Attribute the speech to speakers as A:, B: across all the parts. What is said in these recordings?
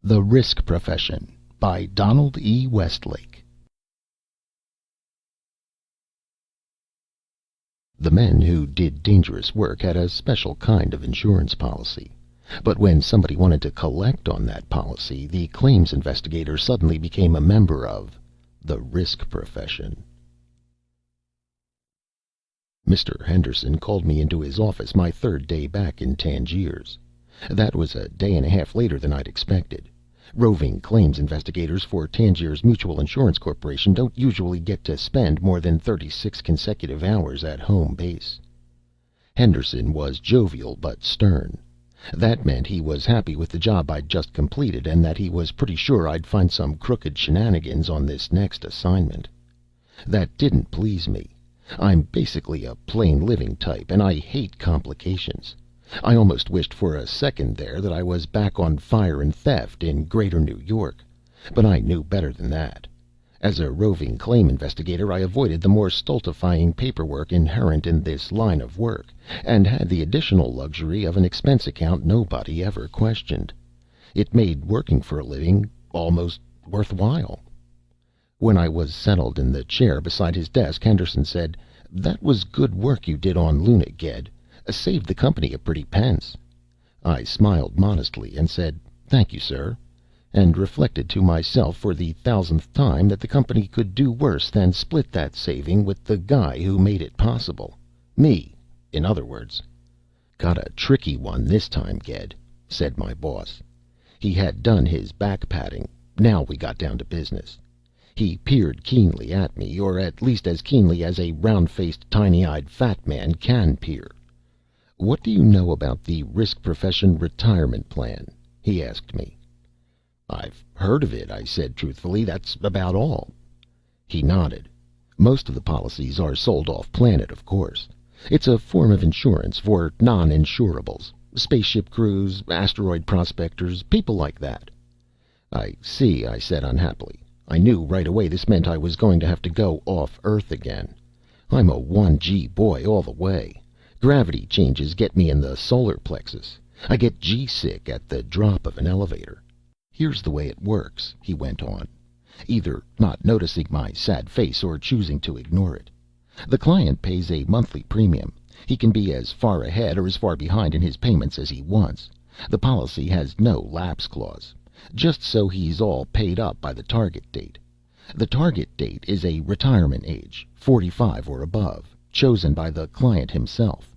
A: The Risk Profession by Donald E. Westlake. The men who did dangerous work had a special kind of insurance policy. But when somebody wanted to collect on that policy, the claims investigator suddenly became a member of the Risk Profession. Mr. Henderson called me into his office my third day back in Tangiers. That was a day and a half later than I'd expected. Roving claims investigators for Tangiers Mutual Insurance Corporation don't usually get to spend more than 36 consecutive hours at home base. Henderson was jovial but stern. That meant he was happy with the job I'd just completed, and that he was pretty sure I'd find some crooked shenanigans on this next assignment. That didn't please me. I'm basically a plain living type, and I hate complications. I almost wished for a second there that I was back on Fire and Theft in Greater New York, but I knew better than that. As a roving claim investigator, I avoided the more stultifying paperwork inherent in this line of work, and had the additional luxury of an expense account nobody ever questioned. It made working for a living almost worthwhile. When I was settled in the chair beside his desk, Henderson said, "That was good work you did on Luna, Ged. Saved the company a pretty pence." I smiled modestly and said, "Thank you, sir," and reflected to myself for the 1000th time that the company could do worse than split that saving with the guy who made it possible. Me, in other words. "Got a tricky one this time, Ged," said my boss. He had done his back patting. Now we got down to business. He peered keenly at me, or at least as keenly as a round-faced, tiny-eyed fat man can peer. "What do you know about the Risk Profession Retirement Plan?" he asked me. "I've heard of it," I said truthfully. "That's about all." He nodded. "Most of the policies are sold off planet, of course. It's a form of insurance for non-insurables. Spaceship crews, asteroid prospectors, people like that." "I see," I said unhappily. I knew right away this meant I was going to have to go off Earth again. I'm a 1G boy all the way. Gravity changes get me in the solar plexus. I get G-sick at the drop of an elevator. "Here's the way it works," he went on, either not noticing my sad face or choosing to ignore it. "The client pays a monthly premium. He can be as far ahead or as far behind in his payments as he wants. The policy has no lapse clause, just so he's all paid up by the target date. The target date is a retirement age, 45 or above, chosen by the client himself.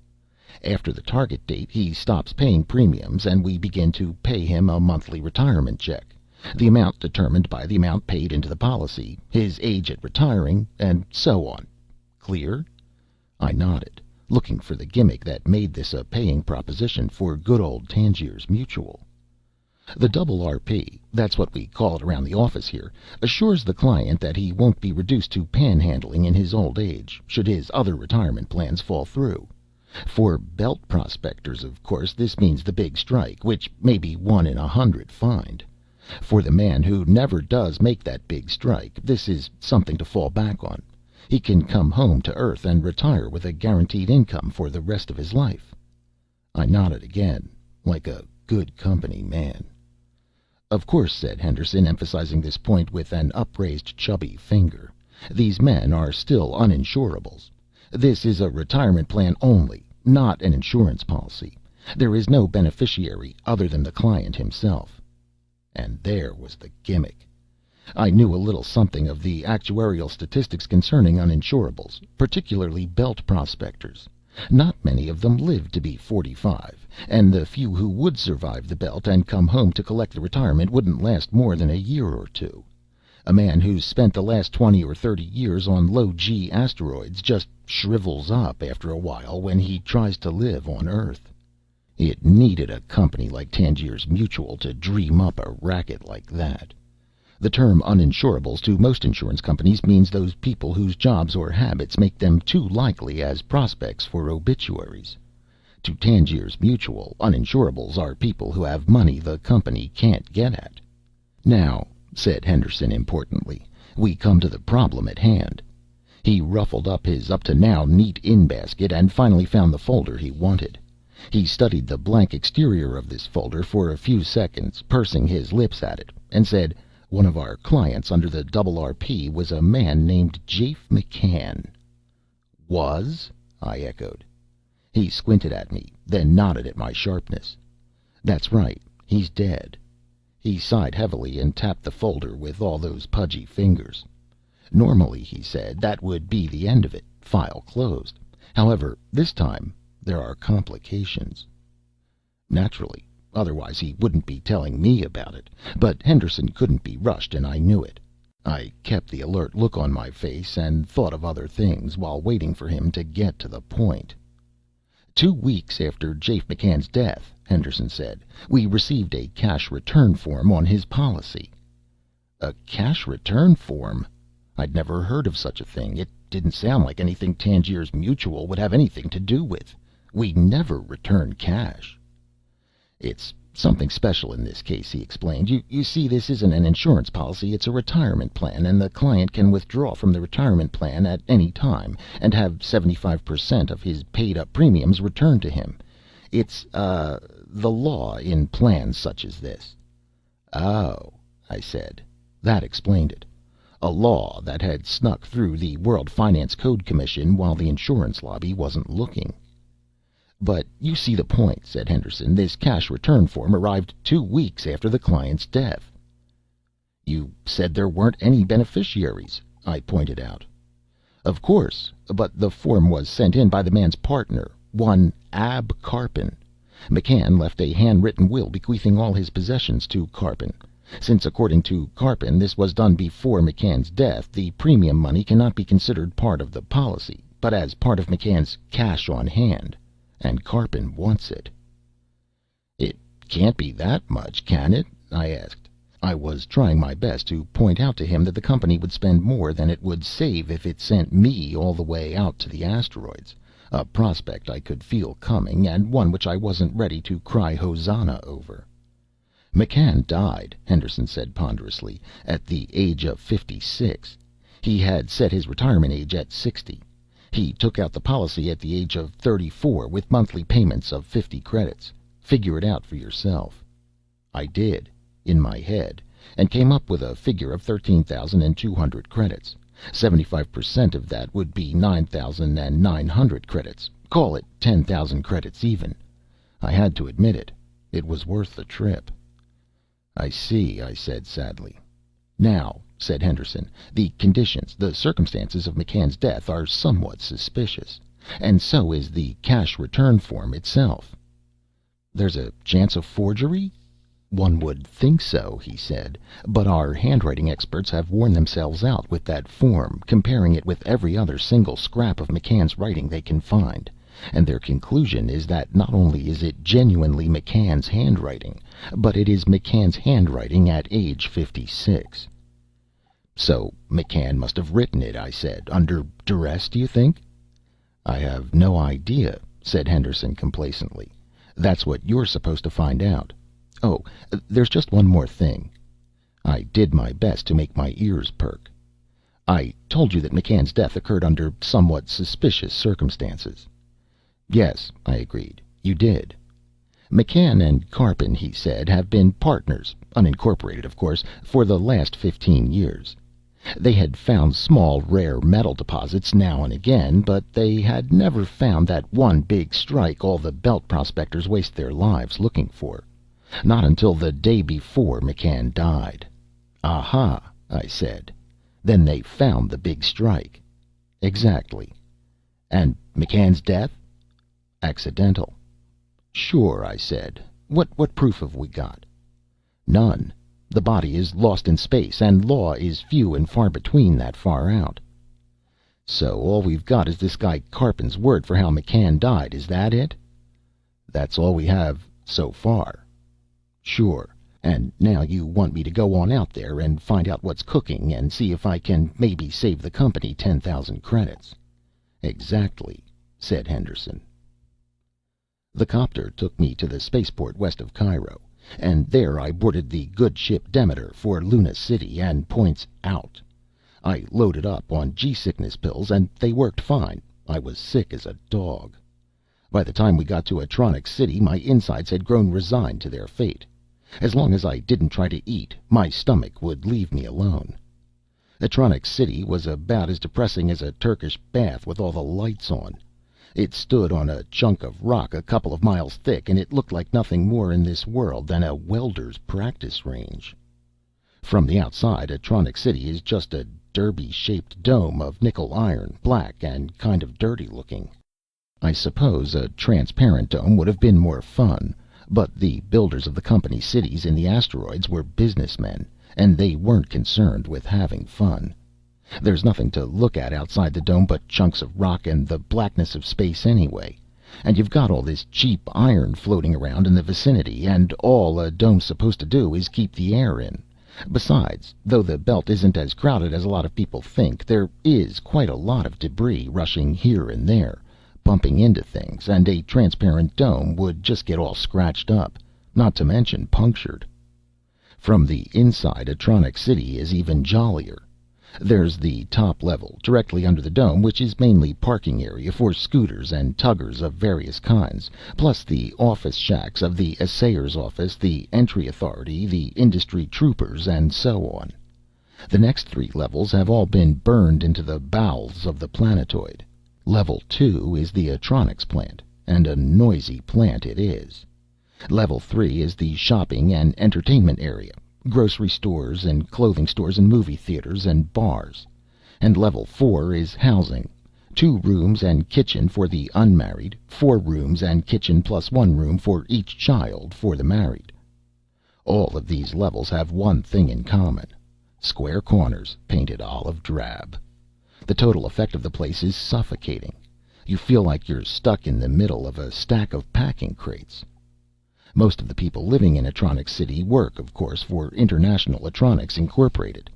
A: After the target date, he stops paying premiums, and we begin to pay him a monthly retirement check, the amount determined by the amount paid into the policy, his age at retiring, and so on. Clear?" I nodded, looking for the gimmick that made this a paying proposition for good old Tangiers Mutual. "The double RP, that's what we call it around the office here, assures the client that he won't be reduced to panhandling in his old age, should his other retirement plans fall through. For belt prospectors, of course, this means the big strike, which may be 1 in 100 find. For the man who never does make that big strike, this is something to fall back on. He can come home to Earth and retire with a guaranteed income for the rest of his life." I nodded again, like a good company man. "Of course," said Henderson, emphasizing this point with an upraised chubby finger, "these men are still uninsurables. This is a retirement plan only, not an insurance policy. There is no beneficiary other than the client himself." And there was the gimmick. I knew a little something of the actuarial statistics concerning uninsurables, particularly belt prospectors. Not many of them lived to be 45, and the few who would survive the belt and come home to collect the retirement wouldn't last more than a year or two. A man who's spent the last 20 or 30 years on low-G asteroids just shrivels up after a while when he tries to live on Earth. It needed a company like Tangiers Mutual to dream up a racket like that. The term uninsurables to most insurance companies means those people whose jobs or habits make them too likely as prospects for obituaries. To Tangiers Mutual, uninsurables are people who have money the company can't get at. "Now," said Henderson importantly, "we come to the problem at hand." He ruffled up his up to now neat in basket and finally found the folder he wanted. He studied the blank exterior of this folder for a few seconds, pursing his lips at it, and said, "One of our clients under the RRP was a man named Jafe McCann." "Was?" I echoed. He squinted at me, then nodded at my sharpness. "That's right. He's dead." He sighed heavily and tapped the folder with all those pudgy fingers. "Normally," he said, "that would be the end of it. File closed. However, this time there are complications." Naturally. Otherwise he wouldn't be telling me about it. But Henderson couldn't be rushed, and I knew it. I kept the alert look on my face and thought of other things while waiting for him to get to the point. "2 weeks after Jafe McCann's death," Henderson said, "we received a cash return form on his policy." A cash return form? I'd never heard of such a thing. It didn't sound like anything Tangiers Mutual would have anything to do with. We never return cash. "It's something special in this case," he explained. You see, this isn't an insurance policy, it's a retirement plan, and the client can withdraw from the retirement plan at any time and have 75% of his paid up premiums returned to him. It's, the law in plans such as this." "Oh," I said. That explained it. A law that had snuck through the World Finance Code Commission while the insurance lobby wasn't looking. "But you see the point," said Henderson. "This cash return form arrived 2 weeks after the client's death." "You said there weren't any beneficiaries," I pointed out. "Of course, but the form was sent in by the man's partner, one Ab Karpin. McCann left a handwritten will bequeathing all his possessions to Karpin. Since, according to Karpin, this was done before McCann's death, the premium money cannot be considered part of the policy, but as part of McCann's cash on hand. And Karpin wants it." "It can't be that much, can it?" I asked. I was trying my best to point out to him that the company would spend more than it would save if it sent me all the way out to the asteroids, a prospect I could feel coming, and one which I wasn't ready to cry hosanna over. "McCann died," Henderson said ponderously, "at the age of 56. He had set his retirement age at 60. He took out the policy at the age of 34, with monthly payments of 50 credits. Figure it out for yourself." I did, in my head, and came up with a figure of 13,200 credits. 75% of that would be 9,900 credits. Call it 10,000 credits even. I had to admit it. It was worth the trip. "I see," I said sadly. "Now," said Henderson, "the conditions, the circumstances of McCann's death are somewhat suspicious. And so is the cash return form itself." "There's a chance of forgery?" "One would think so," he said. "But our handwriting experts have worn themselves out with that form, comparing it with every other single scrap of McCann's writing they can find. And their conclusion is that not only is it genuinely McCann's handwriting, but it is McCann's handwriting at age 56. "So McCann must have written it," I said. "Under duress, do you think?" "I have no idea," said Henderson complacently. "That's what you're supposed to find out. Oh, there's just one more thing." I did my best to make my ears perk. "I told you that McCann's death occurred under somewhat suspicious circumstances." "Yes," I agreed, "you did." "McCann and Karpin," he said, "have been partners, unincorporated, of course, for the last 15 years. They had found small, rare metal deposits now and again, but they had never found that one big strike all the belt prospectors waste their lives looking for. Not until the day before McCann died." "Aha," I said. "Then they found the big strike." "Exactly." "And McCann's death?" "Accidental." "Sure," I said. What proof have we got?" "None. The body is lost in space, and law is few and far between that far out." "So all we've got is this guy Karpin's word for how McCann died, is that it?" "That's all we have so far." "Sure. And now you want me to go on out there and find out what's cooking, and see if I can maybe save the company 10,000 credits." "Exactly," said Henderson. The copter took me to the spaceport west of Cairo, and there I boarded the good ship Demeter for Luna City and points out. I loaded up on G-sickness pills, and they worked fine. I was sick as a dog. By the time we got to Atronics City, my insides had grown resigned to their fate. As long as I didn't try to eat, my stomach would leave me alone. Atronics City was about as depressing as a Turkish bath with all the lights on. It stood on a chunk of rock a couple of miles thick, and it looked like nothing more in this world than a welder's practice range. From the outside, Atronics City is just a derby-shaped dome of nickel iron, black and kind of dirty looking. I suppose a transparent dome would have been more fun, but the builders of the company cities in the asteroids were businessmen, and they weren't concerned with having fun. There's nothing to look at outside the dome but chunks of rock and the blackness of space anyway. And you've got all this cheap iron floating around in the vicinity, and all a dome's supposed to do is keep the air in. Besides, though the belt isn't as crowded as a lot of people think, there is quite a lot of debris rushing here and there, bumping into things, and a transparent dome would just get all scratched up, not to mention punctured. From the inside, Atronics City is even jollier. There's the top level, directly under the dome, which is mainly parking area for scooters and tuggers of various kinds, plus the office shacks of the assayer's office, the entry authority, the industry troopers, and so on. The next 3 levels have all been burned into the bowels of the planetoid. Level 2 is the Atronics plant, and a noisy plant it is. Level 3 is the shopping and entertainment area. Grocery stores and clothing stores and movie theaters and bars. And level 4 is housing. 2 rooms and kitchen for the unmarried, 4 rooms and kitchen plus 1 room for each child for the married. All of these levels have one thing in common: square corners painted olive drab. The total effect of the place is suffocating. You feel like you're stuck in the middle of a stack of packing crates. Most of the people living in Atronics City work, of course, for International Atronics Incorporated.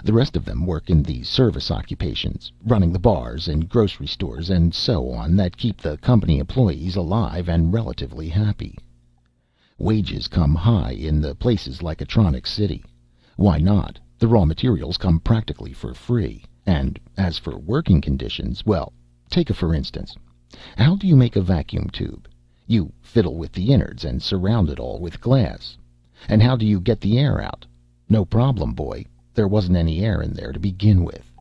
A: The rest of them work in the service occupations, running the bars and grocery stores and so on that keep the company employees alive and relatively happy. Wages come high in the places like Atronics City. Why not? The raw materials come practically for free. And as for working conditions, well, take a for instance. How do you make a vacuum tube? You fiddle with the innards and surround it all with glass. And how do you get the air out? No problem, boy. There wasn't any air in there to begin with.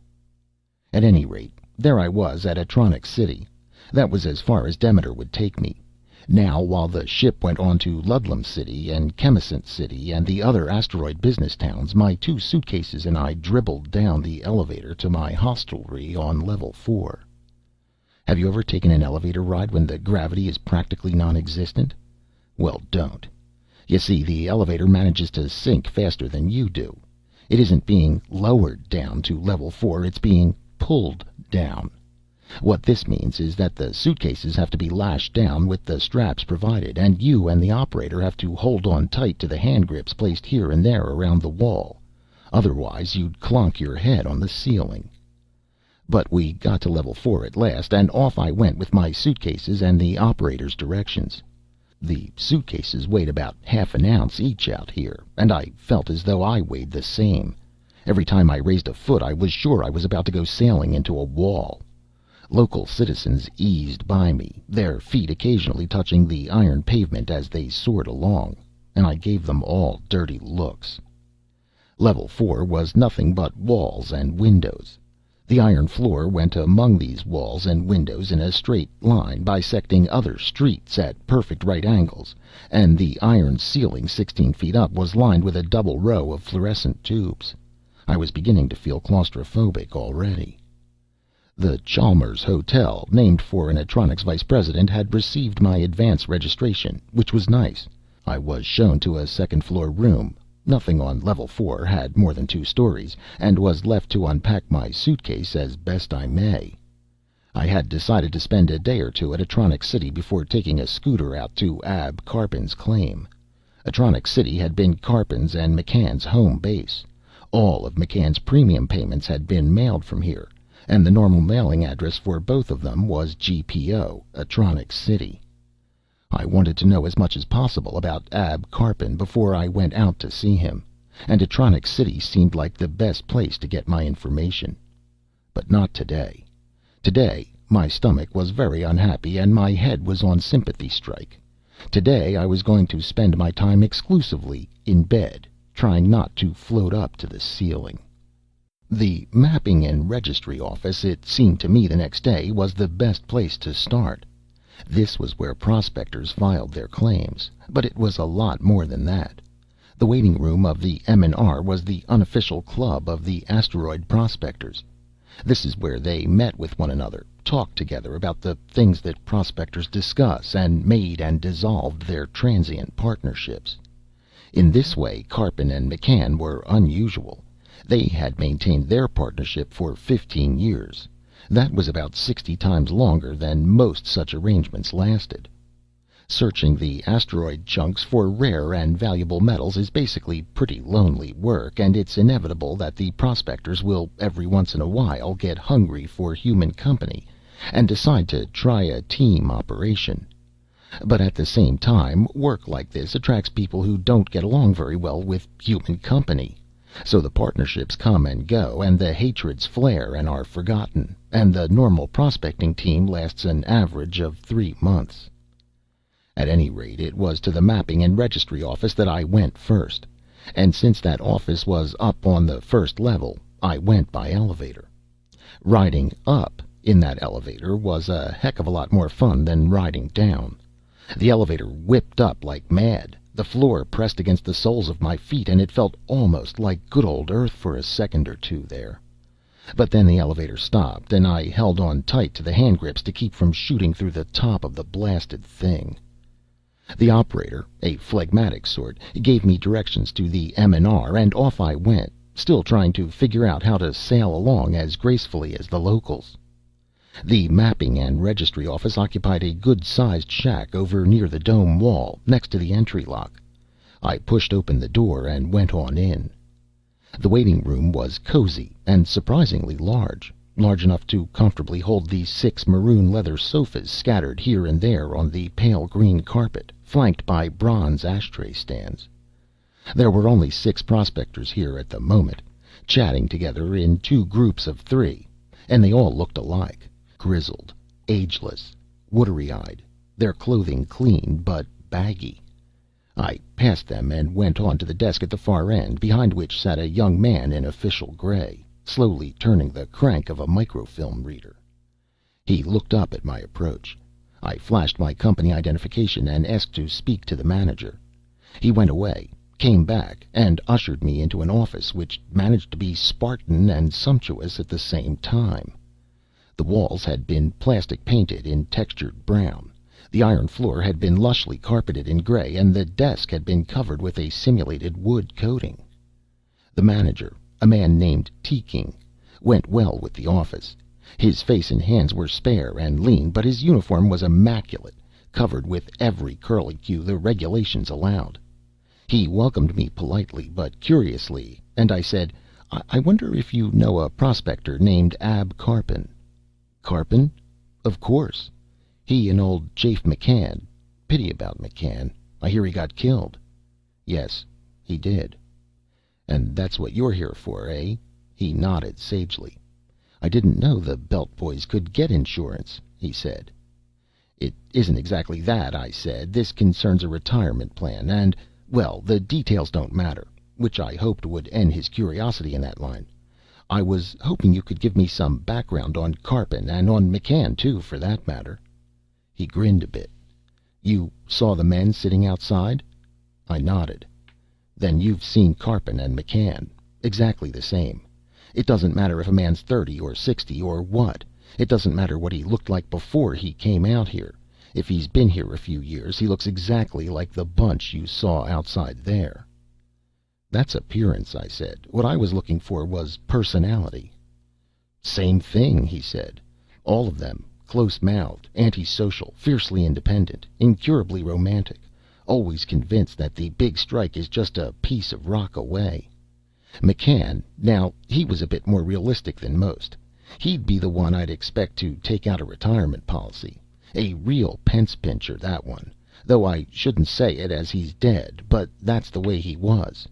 A: At any rate, there I was at Atronics City. That was as far as Demeter would take me. Now, while the ship went on to Ludlum City and Chemisant City and the other asteroid business towns, my 2 suitcases and I dribbled down the elevator to my hostelry on level 4. Have you ever taken an elevator ride when the gravity is practically non-existent? Well, don't. You see, the elevator manages to sink faster than you do. It isn't being lowered down to level 4, it's being pulled down. What this means is that the suitcases have to be lashed down with the straps provided, and you and the operator have to hold on tight to the hand grips placed here and there around the wall. Otherwise, you'd clonk your head on the ceiling. But we got to level 4 at last, and off I went with my suitcases and the operator's directions. The suitcases weighed about half an ounce each out here, and I felt as though I weighed the same. Every time I raised a foot, I was sure I was about to go sailing into a wall. Local citizens eased by me, their feet occasionally touching the iron pavement as they soared along, and I gave them all dirty looks. Level 4 was nothing but walls and windows. The iron floor went among these walls and windows in a straight line, bisecting other streets at perfect right angles, and the iron ceiling 16 feet up was lined with a double row of fluorescent tubes. I was beginning to feel claustrophobic already. The Chalmers Hotel, named for an Atronics vice president, had received my advance registration, which was nice. I was shown to a second-floor room. Nothing on level 4 had more than 2 stories, and was left to unpack my suitcase as best I may. I had decided to spend a day or 2 at Atronics City before taking a scooter out to Ab Karpin's claim. Atronics City had been Karpin's and McCann's home base. All of McCann's premium payments had been mailed from here, and the normal mailing address for both of them was GPO, Atronics City. I wanted to know as much as possible about Ab Karpin before I went out to see him, and Atronics City seemed like the best place to get my information. But not today. Today, My stomach was very unhappy and my head was on sympathy strike. Today I was going to spend my time exclusively in bed, trying not to float up to the ceiling. The mapping and registry office, it seemed to me the next day, was the best place to start. This was where prospectors filed their claims, but it was a lot more than that. The waiting room of the M&R was the unofficial club of the asteroid prospectors. This is where they met with one another, talked together about the things that prospectors discuss, and made and dissolved their transient partnerships. In this way, Karpin and McCann were unusual. They had maintained their partnership for 15 years. That was about 60 times longer than most such arrangements lasted. Searching the asteroid chunks for rare and valuable metals is basically pretty lonely work, and it's inevitable that the prospectors will every once in a while get hungry for human company and decide to try a team operation. But at the same time, work like this attracts people who don't get along very well with human company. So the partnerships come and go, and the hatreds flare and are forgotten, and the normal prospecting team lasts an average of 3 months. At any rate, it was to the mapping and registry office that I went first, and since that office was up on the first level, I went by elevator. Riding up in that elevator was a heck of a lot more fun than riding down. The elevator whipped up like mad. The floor pressed against the soles of my feet, and it felt almost like good old Earth for a second or two there. But then the elevator stopped, and I held on tight to the hand grips to keep from shooting through the top of the blasted thing. The operator, a phlegmatic sort, gave me directions to the M&R, and off I went, still trying to figure out how to sail along as gracefully as the locals. The mapping and registry office occupied a good-sized shack over near the dome wall, next to the entry lock. I pushed open the door and went on in. The waiting room was cozy and surprisingly large enough to comfortably hold the 6 maroon leather sofas scattered here and there on the pale green carpet, flanked by bronze ashtray stands. There were only 6 prospectors here at the moment, chatting together in 2 groups of 3, and they all looked alike. Grizzled, ageless, watery-eyed, their clothing clean but baggy. I passed them and went on to the desk at the far end, behind which sat a young man in official gray, slowly turning the crank of a microfilm reader. He looked up at my approach. I flashed my company identification and asked to speak to the manager. He went away, came back, and ushered me into an office which managed to be Spartan and sumptuous at the same time. The walls had been plastic painted in textured brown. The iron floor had been lushly carpeted in gray, and the desk had been covered with a simulated wood coating. The manager, a man named Teeking, went well with the office. His face and hands were spare and lean, but his uniform was immaculate, covered with every curlicue the regulations allowed. He welcomed me politely but curiously, and I said, I wonder if you know a prospector named Ab Karpin." "Karpin? Of course. He and old Jafe McCann. Pity about McCann. I hear he got killed." "Yes, he did." "And that's what you're here for, eh?" He nodded sagely. "I didn't know the Belt boys could get insurance," he said. "It isn't exactly that," I said. "This concerns a retirement plan, and, well, the details don't matter," which I hoped would end his curiosity in that line. "I was hoping you could give me some background on Karpin, and on McCann, too, for that matter." He grinned a bit. "You saw the men sitting outside?" I nodded. "Then you've seen Karpin and McCann. Exactly the same. It doesn't matter if a man's 30 or 60 or what. It doesn't matter what he looked like before he came out here. If he's been here a few years, he looks exactly like the bunch you saw outside there." "That's appearance," I said. "What I was looking for was personality." "Same thing," he said. "All of them. Close-mouthed, antisocial, fiercely independent, incurably romantic, always convinced that the big strike is just a piece of rock away. McCann, now, he was a bit more realistic than most. He'd be the one I'd expect to take out a retirement policy. A real pence-pincher, that one, though I shouldn't say it, as he's dead, but that's the way he was.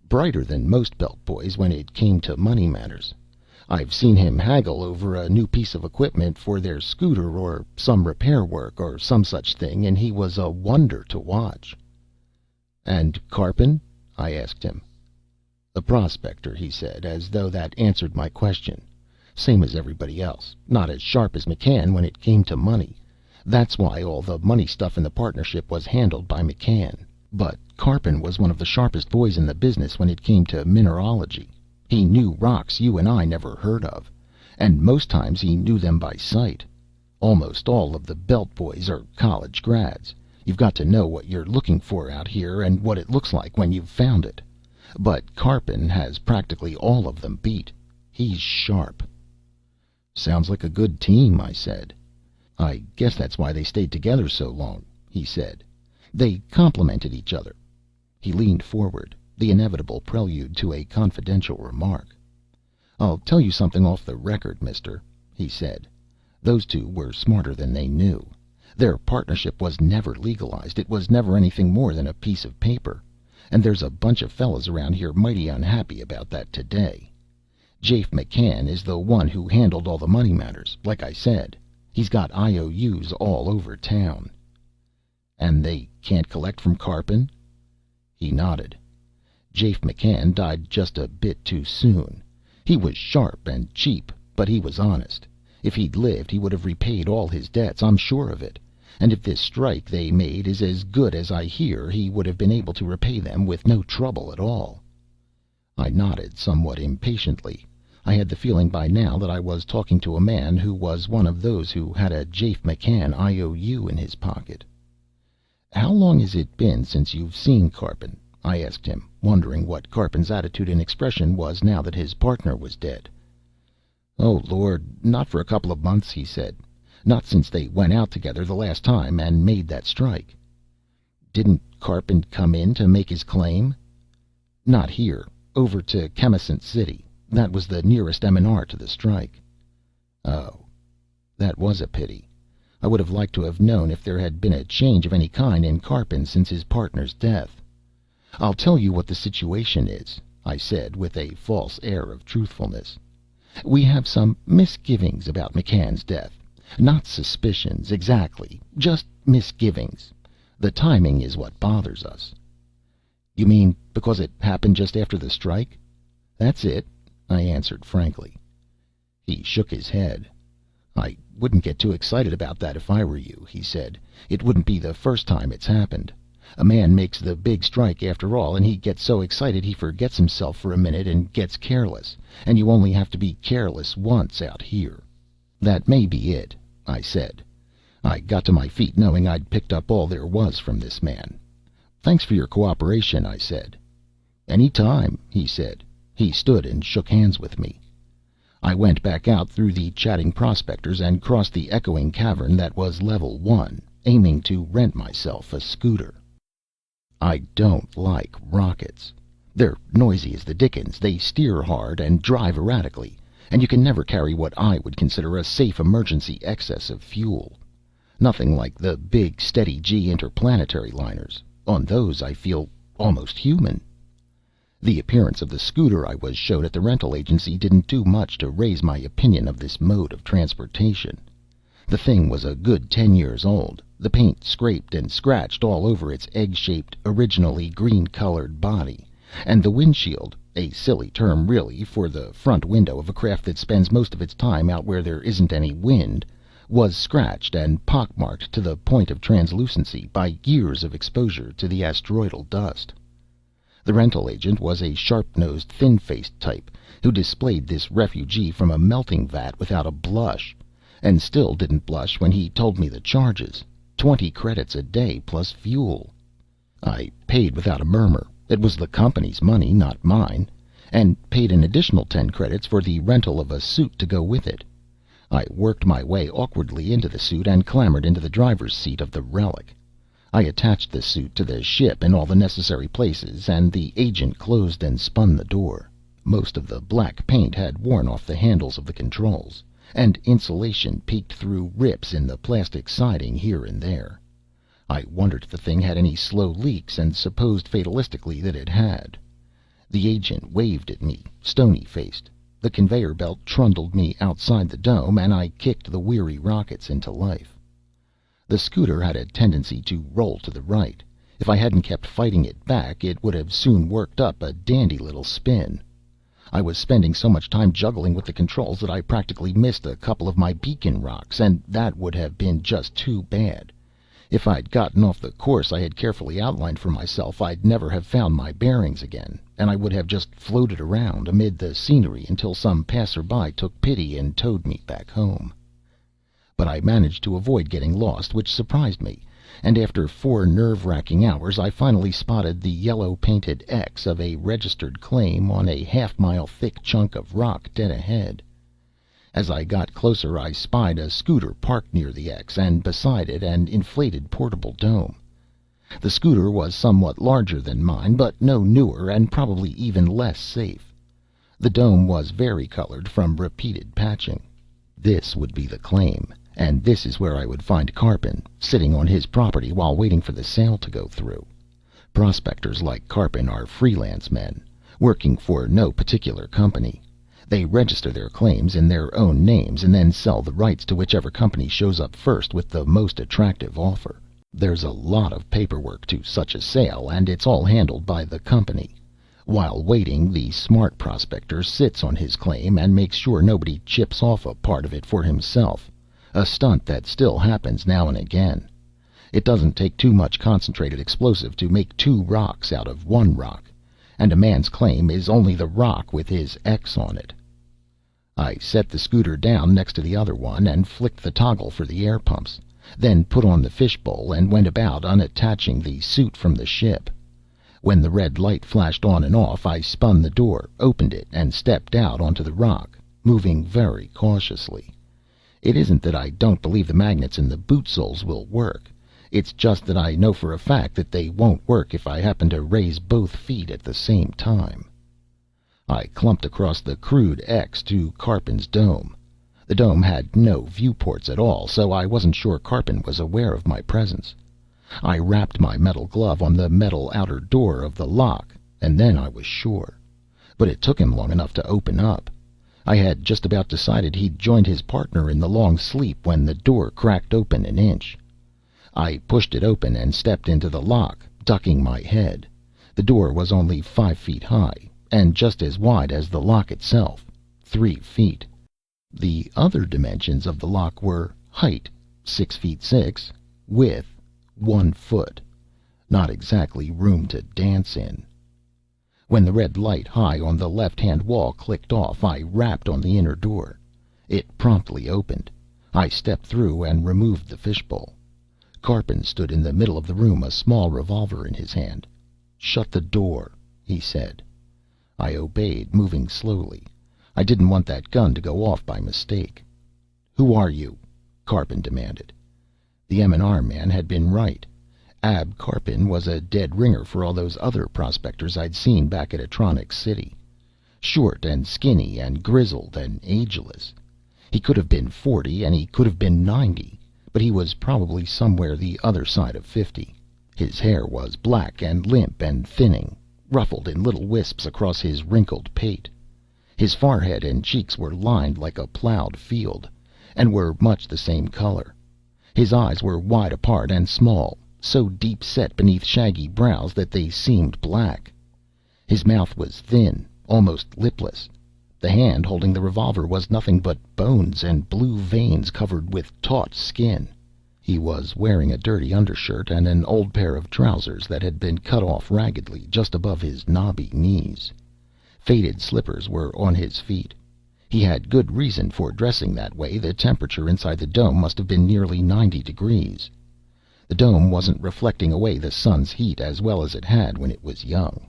A: Brighter than most Belt boys when it came to money matters. I've seen him haggle over a new piece of equipment for their scooter or some repair work or some such thing, and he was a wonder to watch." "And Karpin?" I asked him. "A prospector," he said, as though that answered my question. "Same as everybody else. Not as sharp as McCann when it came to money. That's why all the money stuff in the partnership was handled by McCann. But Karpin was one of the sharpest boys in the business when it came to mineralogy. He knew rocks you and I never heard of, and most times he knew them by sight. Almost all of the Belt boys are college grads. You've got to know what you're looking for out here and what it looks like when you've found it. But Karpin has practically all of them beat. He's sharp." "Sounds like a good team," I said. "I guess that's why they stayed together so long," he said. "They complemented each other." He leaned forward, the inevitable prelude to a confidential remark. "I'll tell you something off the record, mister," he said. "Those two were smarter than they knew. Their partnership was never legalized. It was never anything more than a piece of paper. And there's a bunch of fellas around here mighty unhappy about that today. Jafe McCann is the one who handled all the money matters, like I said. He's got IOUs all over town." "And they can't collect from Karpin?" He nodded. "Jafe McCann died just a bit too soon. He was sharp and cheap, but he was honest. If he'd lived, he would have repaid all his debts, I'm sure of it. And if this strike they made is as good as I hear, he would have been able to repay them with no trouble at all." I nodded somewhat impatiently. I had the feeling by now that I was talking to a man who was one of those who had a Jafe McCann IOU in his pocket. "How long has it been since you've seen Karpin?" I asked him, wondering what Karpin's attitude and expression was now that his partner was dead. "Oh, Lord, not for a couple of months," he said. "Not since they went out together the last time and made that strike." "Didn't Karpin come in to make his claim?" "Not here. Over to Chemisant City. That was the nearest M&R to the strike." "Oh, that was a pity. I would have liked to have known if there had been a change of any kind in Karpin since his partner's death. I'll tell you what the situation is," I said with a false air of truthfulness. "We have some misgivings about McCann's death. Not suspicions, exactly. Just misgivings. The timing is what bothers us." "You mean because it happened just after the strike?" "That's it," I answered frankly. He shook his head. "I wouldn't get too excited about that if I were you," he said. "It wouldn't be the first time it's happened. A man makes the big strike after all, and he gets so excited he forgets himself for a minute and gets careless, and you only have to be careless once out here." "That may be it," I said. I got to my feet knowing I'd picked up all there was from this man. "Thanks for your cooperation," I said. "Any time," he said. He stood and shook hands with me. I went back out through the chatting prospectors and crossed the echoing cavern that was level 1, aiming to rent myself a scooter. I don't like rockets. They're noisy as the dickens, they steer hard and drive erratically, and you can never carry what I would consider a safe emergency excess of fuel. Nothing like the big, steady G interplanetary liners. On those I feel almost human. The appearance of the scooter I was showed at the rental agency didn't do much to raise my opinion of this mode of transportation. The thing was a good 10 years old, the paint scraped and scratched all over its egg-shaped, originally green-colored body, and the windshield, a silly term really for the front window of a craft that spends most of its time out where there isn't any wind, was scratched and pockmarked to the point of translucency by years of exposure to the asteroidal dust. The rental agent was a sharp-nosed, thin-faced type who displayed this refugee from a melting vat without a blush, and still didn't blush when he told me the charges. 20 credits a day plus fuel. I paid without a murmur. It was the company's money, not mine, and paid an additional 10 credits for the rental of a suit to go with it. I worked my way awkwardly into the suit and clambered into the driver's seat of the Relic. I attached the suit to the ship in all the necessary places, and the agent closed and spun the door. Most of the black paint had worn off the handles of the controls, and insulation peeked through rips in the plastic siding here and there. I wondered if the thing had any slow leaks, and supposed fatalistically that it had. The agent waved at me, stony-faced. The conveyor belt trundled me outside the dome, and I kicked the weary rockets into life. The scooter had a tendency to roll to the right. If I hadn't kept fighting it back, it would have soon worked up a dandy little spin. I was spending so much time juggling with the controls that I practically missed a couple of my beacon rocks, and that would have been just too bad. If I'd gotten off the course I had carefully outlined for myself, I'd never have found my bearings again, and I would have just floated around amid the scenery until some passerby took pity and towed me back home. But I managed to avoid getting lost, which surprised me, and after 4 nerve-wracking hours I finally spotted the yellow-painted X of a registered claim on a half-mile thick chunk of rock dead ahead. As I got closer I spied a scooter parked near the X, and beside it an inflated portable dome. The scooter was somewhat larger than mine, but no newer, and probably even less safe. The dome was varicolored from repeated patching. This would be the claim, and this is where I would find Karpin, sitting on his property while waiting for the sale to go through. Prospectors like Karpin are freelance men, working for no particular company. They register their claims in their own names and then sell the rights to whichever company shows up first with the most attractive offer. There's a lot of paperwork to such a sale, and it's all handled by the company. While waiting, the smart prospector sits on his claim and makes sure nobody chips off a part of it for himself, a stunt that still happens now and again. It doesn't take too much concentrated explosive to make 2 rocks out of 1 rock, and a man's claim is only the rock with his X on it. I set the scooter down next to the other one and flicked the toggle for the air pumps, then put on the fishbowl and went about unattaching the suit from the ship. When the red light flashed on and off, I spun the door, opened it, and stepped out onto the rock, moving very cautiously. It isn't that I don't believe the magnets in the boot soles will work. It's just that I know for a fact that they won't work if I happen to raise both feet at the same time. I clumped across the crude X to Karpin's dome. The dome had no viewports at all, so I wasn't sure Karpin was aware of my presence. I wrapped my metal glove on the metal outer door of the lock, and then I was sure. But it took him long enough to open up. I had just about decided he'd joined his partner in the long sleep when the door cracked open an inch. I pushed it open and stepped into the lock, ducking my head. The door was only 5 feet high, and just as wide as the lock itself, 3 feet. The other dimensions of the lock were height, 6 feet 6, width, 1 foot. Not exactly room to dance in. When the red light high on the left-hand wall clicked off, I rapped on the inner door. It promptly opened. I stepped through and removed the fishbowl. Karpin stood in the middle of the room, a small revolver in his hand. "Shut the door," he said. I obeyed, moving slowly. I didn't want that gun to go off by mistake. "Who are you?" Karpin demanded. The M&R man had been right. Ab Karpin was a dead ringer for all those other prospectors I'd seen back at Atronics City. Short and skinny and grizzled and ageless. He could have been 40 and he could have been 90, but he was probably somewhere the other side of 50. His hair was black and limp and thinning, ruffled in little wisps across his wrinkled pate. His forehead and cheeks were lined like a plowed field, and were much the same color. His eyes were wide apart and small, so deep set beneath shaggy brows that they seemed black. His mouth was thin, almost lipless. The hand holding the revolver was nothing but bones and blue veins covered with taut skin. He was wearing a dirty undershirt and an old pair of trousers that had been cut off raggedly just above his knobby knees. Faded slippers were on his feet. He had good reason for dressing that way. The temperature inside the dome must have been nearly 90 degrees. The dome wasn't reflecting away the sun's heat as well as it had when it was young.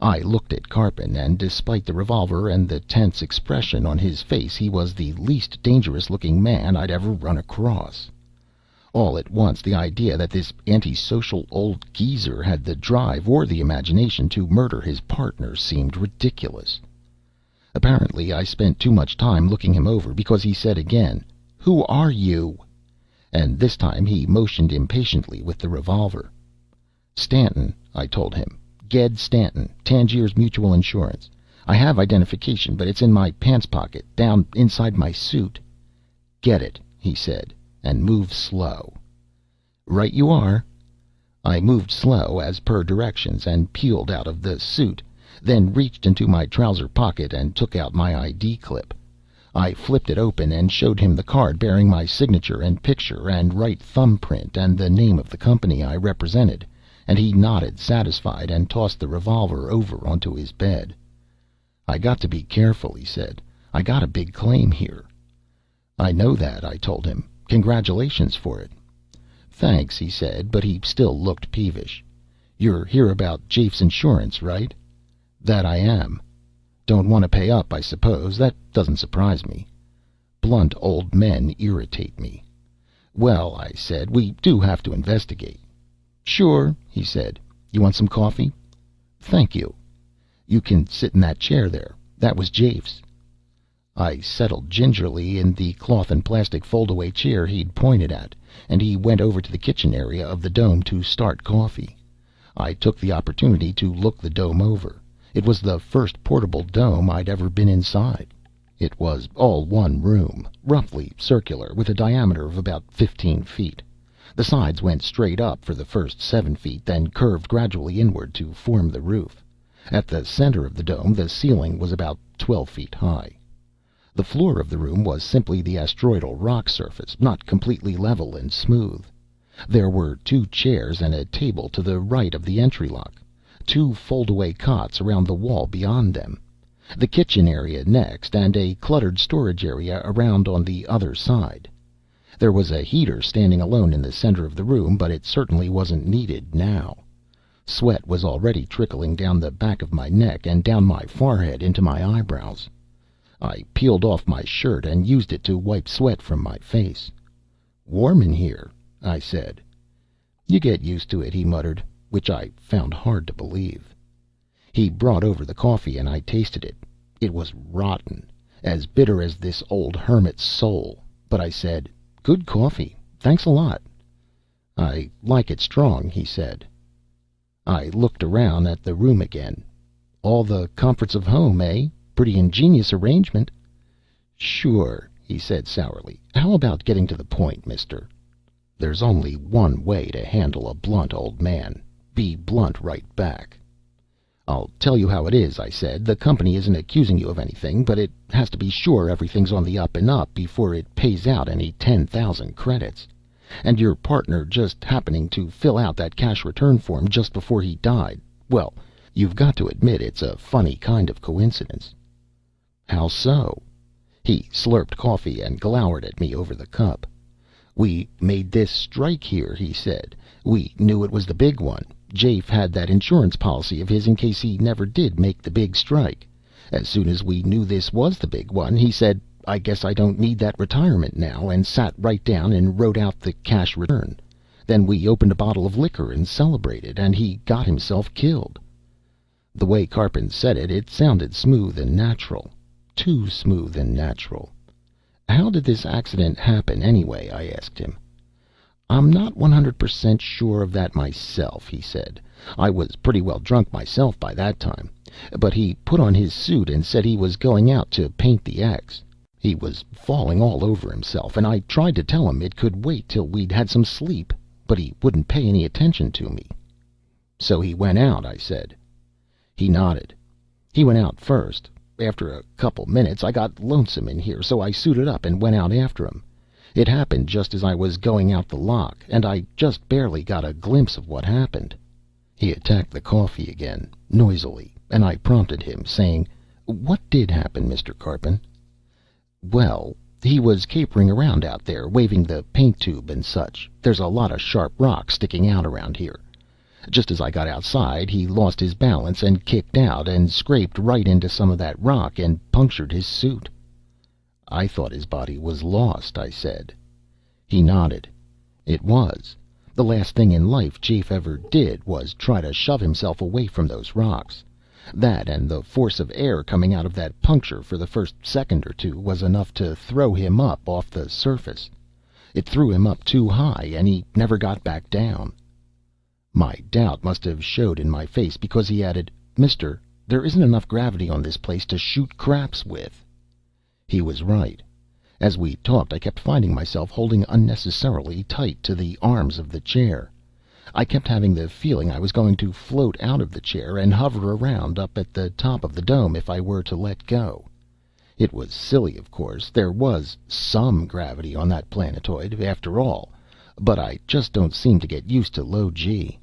A: I looked at Karpin, and despite the revolver and the tense expression on his face, he was the least dangerous-looking man I'd ever run across. All at once, the idea that this antisocial old geezer had the drive or the imagination to murder his partner seemed ridiculous. Apparently, I spent too much time looking him over, because he said again, "Who are you?" And this time he motioned impatiently with the revolver. "Stanton," I told him. "Ged Stanton, Tangiers Mutual Insurance. I have identification, but it's in my pants pocket, down inside my suit." "Get it," he said, "and move slow." "Right you are." I moved slow, as per directions, and peeled out of the suit, then reached into my trouser pocket and took out my ID clip. I flipped it open and showed him the card bearing my signature and picture and right thumbprint and the name of the company I represented, and he nodded, satisfied, and tossed the revolver over onto his bed. "I got to be careful," he said. "I got a big claim here." "I know that," I told him. "Congratulations for it." "Thanks," he said, but he still looked peevish. "You're here about Jafe's insurance, right?" "That I am." "Don't want to pay up, I suppose. That doesn't surprise me." Blunt old men irritate me. "Well," I said, "we do have to investigate." "Sure," he said. "You want some coffee?" "Thank you." "You can sit in that chair there. That was Jafe's." I settled gingerly in the cloth and plastic foldaway chair he'd pointed at, and he went over to the kitchen area of the dome to start coffee. I took the opportunity to look the dome over. It was the first portable dome I'd ever been inside. It was all one room, roughly circular, with a diameter of about 15 feet. The sides went straight up for the first 7 feet, then curved gradually inward to form the roof. At the center of the dome, the ceiling was about 12 feet high. The floor of the room was simply the asteroidal rock surface, not completely level and smooth. There were 2 chairs and a table to the right of the entry lock, 2 fold-away cots around the wall beyond them, the kitchen area next, and a cluttered storage area around on the other side. There was a heater standing alone in the center of the room, but it certainly wasn't needed now. Sweat was already trickling down the back of my neck and down my forehead into my eyebrows. I peeled off my shirt and used it to wipe sweat from my face. "Warm in here," I said. "You get used to it," he muttered, which I found hard to believe. He brought over the coffee and I tasted it. It was rotten, as bitter as this old hermit's soul, but I said, "Good coffee. Thanks a lot." "I like it strong," he said. I looked around at the room again. "All the comforts of home, eh? Pretty ingenious arrangement." "Sure," he said sourly. "How about getting to the point, mister?" There's only one way to handle a blunt old man. Be blunt right back. "I'll tell you how it is," I said. "The company isn't accusing you of anything, but it has to be sure everything's on the up and up before it pays out any 10,000 credits. And your partner just happening to fill out that cash return form just before he died, well, you've got to admit it's a funny kind of coincidence." "How so?" He slurped coffee and glowered at me over the cup. "We made this strike here," he said. "We knew it was the big one. Jafe had that insurance policy of his in case he never did make the big strike. As soon as we knew this was the big one, he said, 'I guess I don't need that retirement now,' and sat right down and wrote out the cash return. Then we opened a bottle of liquor and celebrated, and he got himself killed." The way Karpin said it, it sounded smooth and natural. Too smooth and natural. "How did this accident happen, anyway?" I asked him. "I'm not 100% sure of that myself," he said. "I was pretty well drunk myself by that time. But he put on his suit and said he was going out to paint the X. He was falling all over himself, and I tried to tell him it could wait till we'd had some sleep, but he wouldn't pay any attention to me." "So he went out," I said. He nodded. "He went out first. After a couple minutes I got lonesome in here, so I suited up and went out after him. It happened just as I was going out the lock, and I just barely got a glimpse of what happened." He attacked the coffee again, noisily, and I prompted him, saying, "What did happen, Mr. Karpin?" "Well, he was capering around out there, waving the paint tube and such. There's a lot of sharp rock sticking out around here. Just as I got outside, he lost his balance and kicked out and scraped right into some of that rock and punctured his suit." "I thought his body was lost," I said. He nodded. "It was. The last thing in life Jafe ever did was try to shove himself away from those rocks. That and the force of air coming out of that puncture for the first second or two was enough to throw him up off the surface. It threw him up too high, and he never got back down." My doubt must have showed in my face, because he added, "Mister, There isn't enough gravity on this place to shoot craps with." He was right. As we talked, I kept finding myself holding unnecessarily tight to the arms of the chair. I kept having the feeling I was going to float out of the chair and hover around up at the top of the dome if I were to let go. It was silly, of course. There was some gravity on that planetoid, after all, but I just don't seem to get used to low G.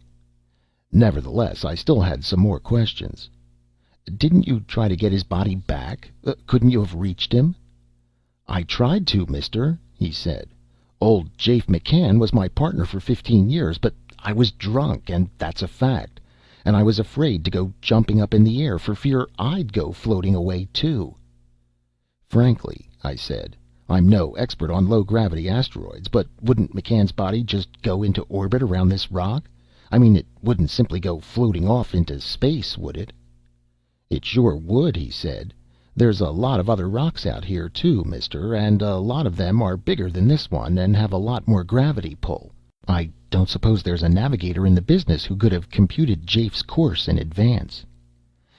A: Nevertheless, I still had some more questions. "Didn't you try to get his body back? Couldn't you have reached him?" "I tried to, mister," he said. "Old Jafe McCann was my partner for 15 years, but I was drunk, and that's a fact. And I was afraid to go jumping up in the air for fear I'd go floating away, too." "Frankly," I said, "I'm no expert on low-gravity asteroids, but wouldn't McCann's body just go into orbit around this rock? I mean, it wouldn't simply go floating off into space, would it?" "It sure would," he said. "There's a lot of other rocks out here, too, mister, and a lot of them are bigger than this one and have a lot more gravity pull. I don't suppose there's a navigator in the business who could have computed Jafe's course in advance.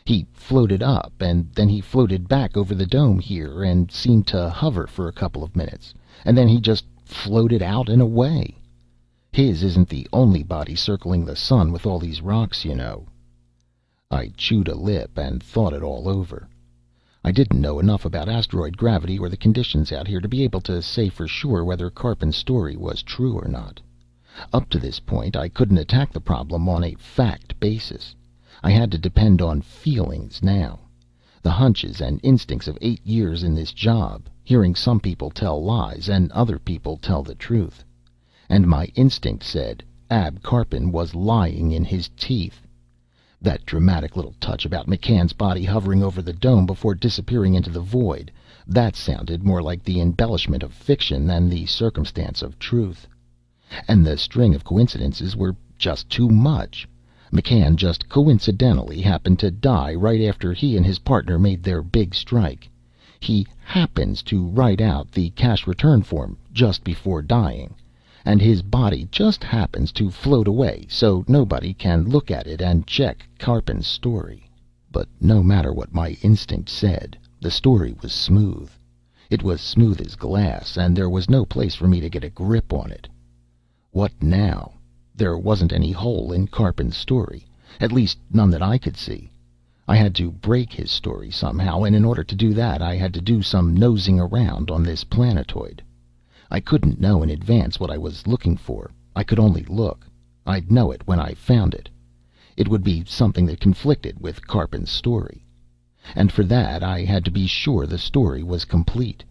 A: He floated up, and then he floated back over the dome here and seemed to hover for a couple of minutes, and then he just floated out and away. His isn't the only body circling the sun with all these rocks, you know." I chewed a lip and thought it all over. I didn't know enough about asteroid gravity or the conditions out here to be able to say for sure whether Karpin's story was true or not. Up to this point, I couldn't attack the problem on a fact basis. I had to depend on feelings now. The hunches and instincts of 8 years in this job, hearing some people tell lies and other people tell the truth. And my instinct said Ab Karpin was lying in his teeth. That dramatic little touch about McCann's body hovering over the dome before disappearing into the void, that sounded more like the embellishment of fiction than the circumstance of truth. And the string of coincidences were just too much. McCann just coincidentally happened to die right after he and his partner made their big strike. He happens to write out the cash return form just before dying. And his body just happens to float away so nobody can look at it and check Karpin's story. But no matter what my instinct said, the story was smooth. It was smooth as glass, and there was no place for me to get a grip on it. What now? There wasn't any hole in Karpin's story, at least none that I could see. I had to break his story somehow, and in order to do that I had to do some nosing around on this planetoid. I couldn't know in advance what I was looking for. I could only look. I'd know it when I found it. It would be something that conflicted with Karpin's story. And for that I had to be sure the story was complete.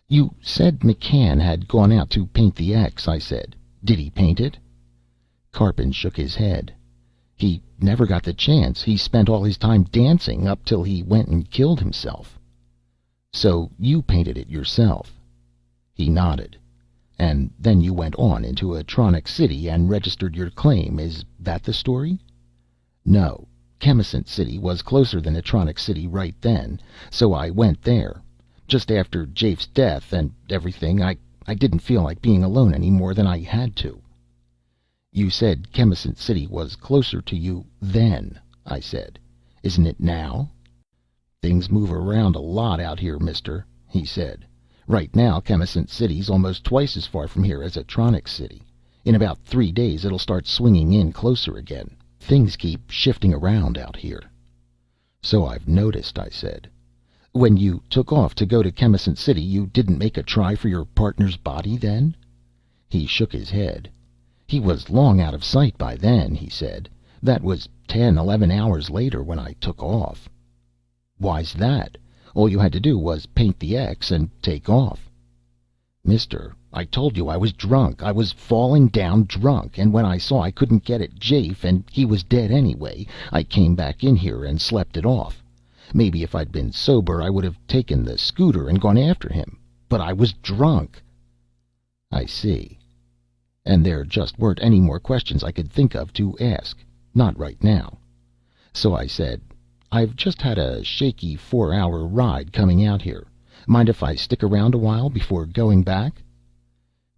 A: "You said McCann had gone out to paint the X," I said. "Did he paint it?" Karpin shook his head. "He never got the chance. He spent all his time dancing up till he went and killed himself." "So you painted it yourself?" He nodded. "And then you went on into Atronic City and registered your claim. Is that the story?" "No. Chemisant City was closer than Atronic City right then, so I went there. Just after Jafe's death and everything, I didn't feel like being alone any more than I had to." "You said Chemisant City was closer to you then," I said. "Isn't it now?" "Things move around a lot out here, mister," he said. "Right now, Chemisant City's almost twice as far from here as Atronic City. In about 3 days, it'll start swinging in closer again. Things keep shifting around out here." "So I've noticed," I said. "When you took off to go to Chemisant City, you didn't make a try for your partner's body then?" He shook his head. "He was long out of sight by then," he said. "That was 10, 11 hours later when I took off." "Why's that? All you had to do was paint the X and take off." "Mister, I told you I was drunk. I was falling down drunk, and when I saw I couldn't get at Jafe, and he was dead anyway, I came back in here and slept it off. Maybe if I'd been sober I would have taken the scooter and gone after him. But I was drunk." "I see." And there just weren't any more questions I could think of to ask. Not right now. So I said, "I've just had a shaky 4-hour ride coming out here. Mind if I stick around a while before going back?"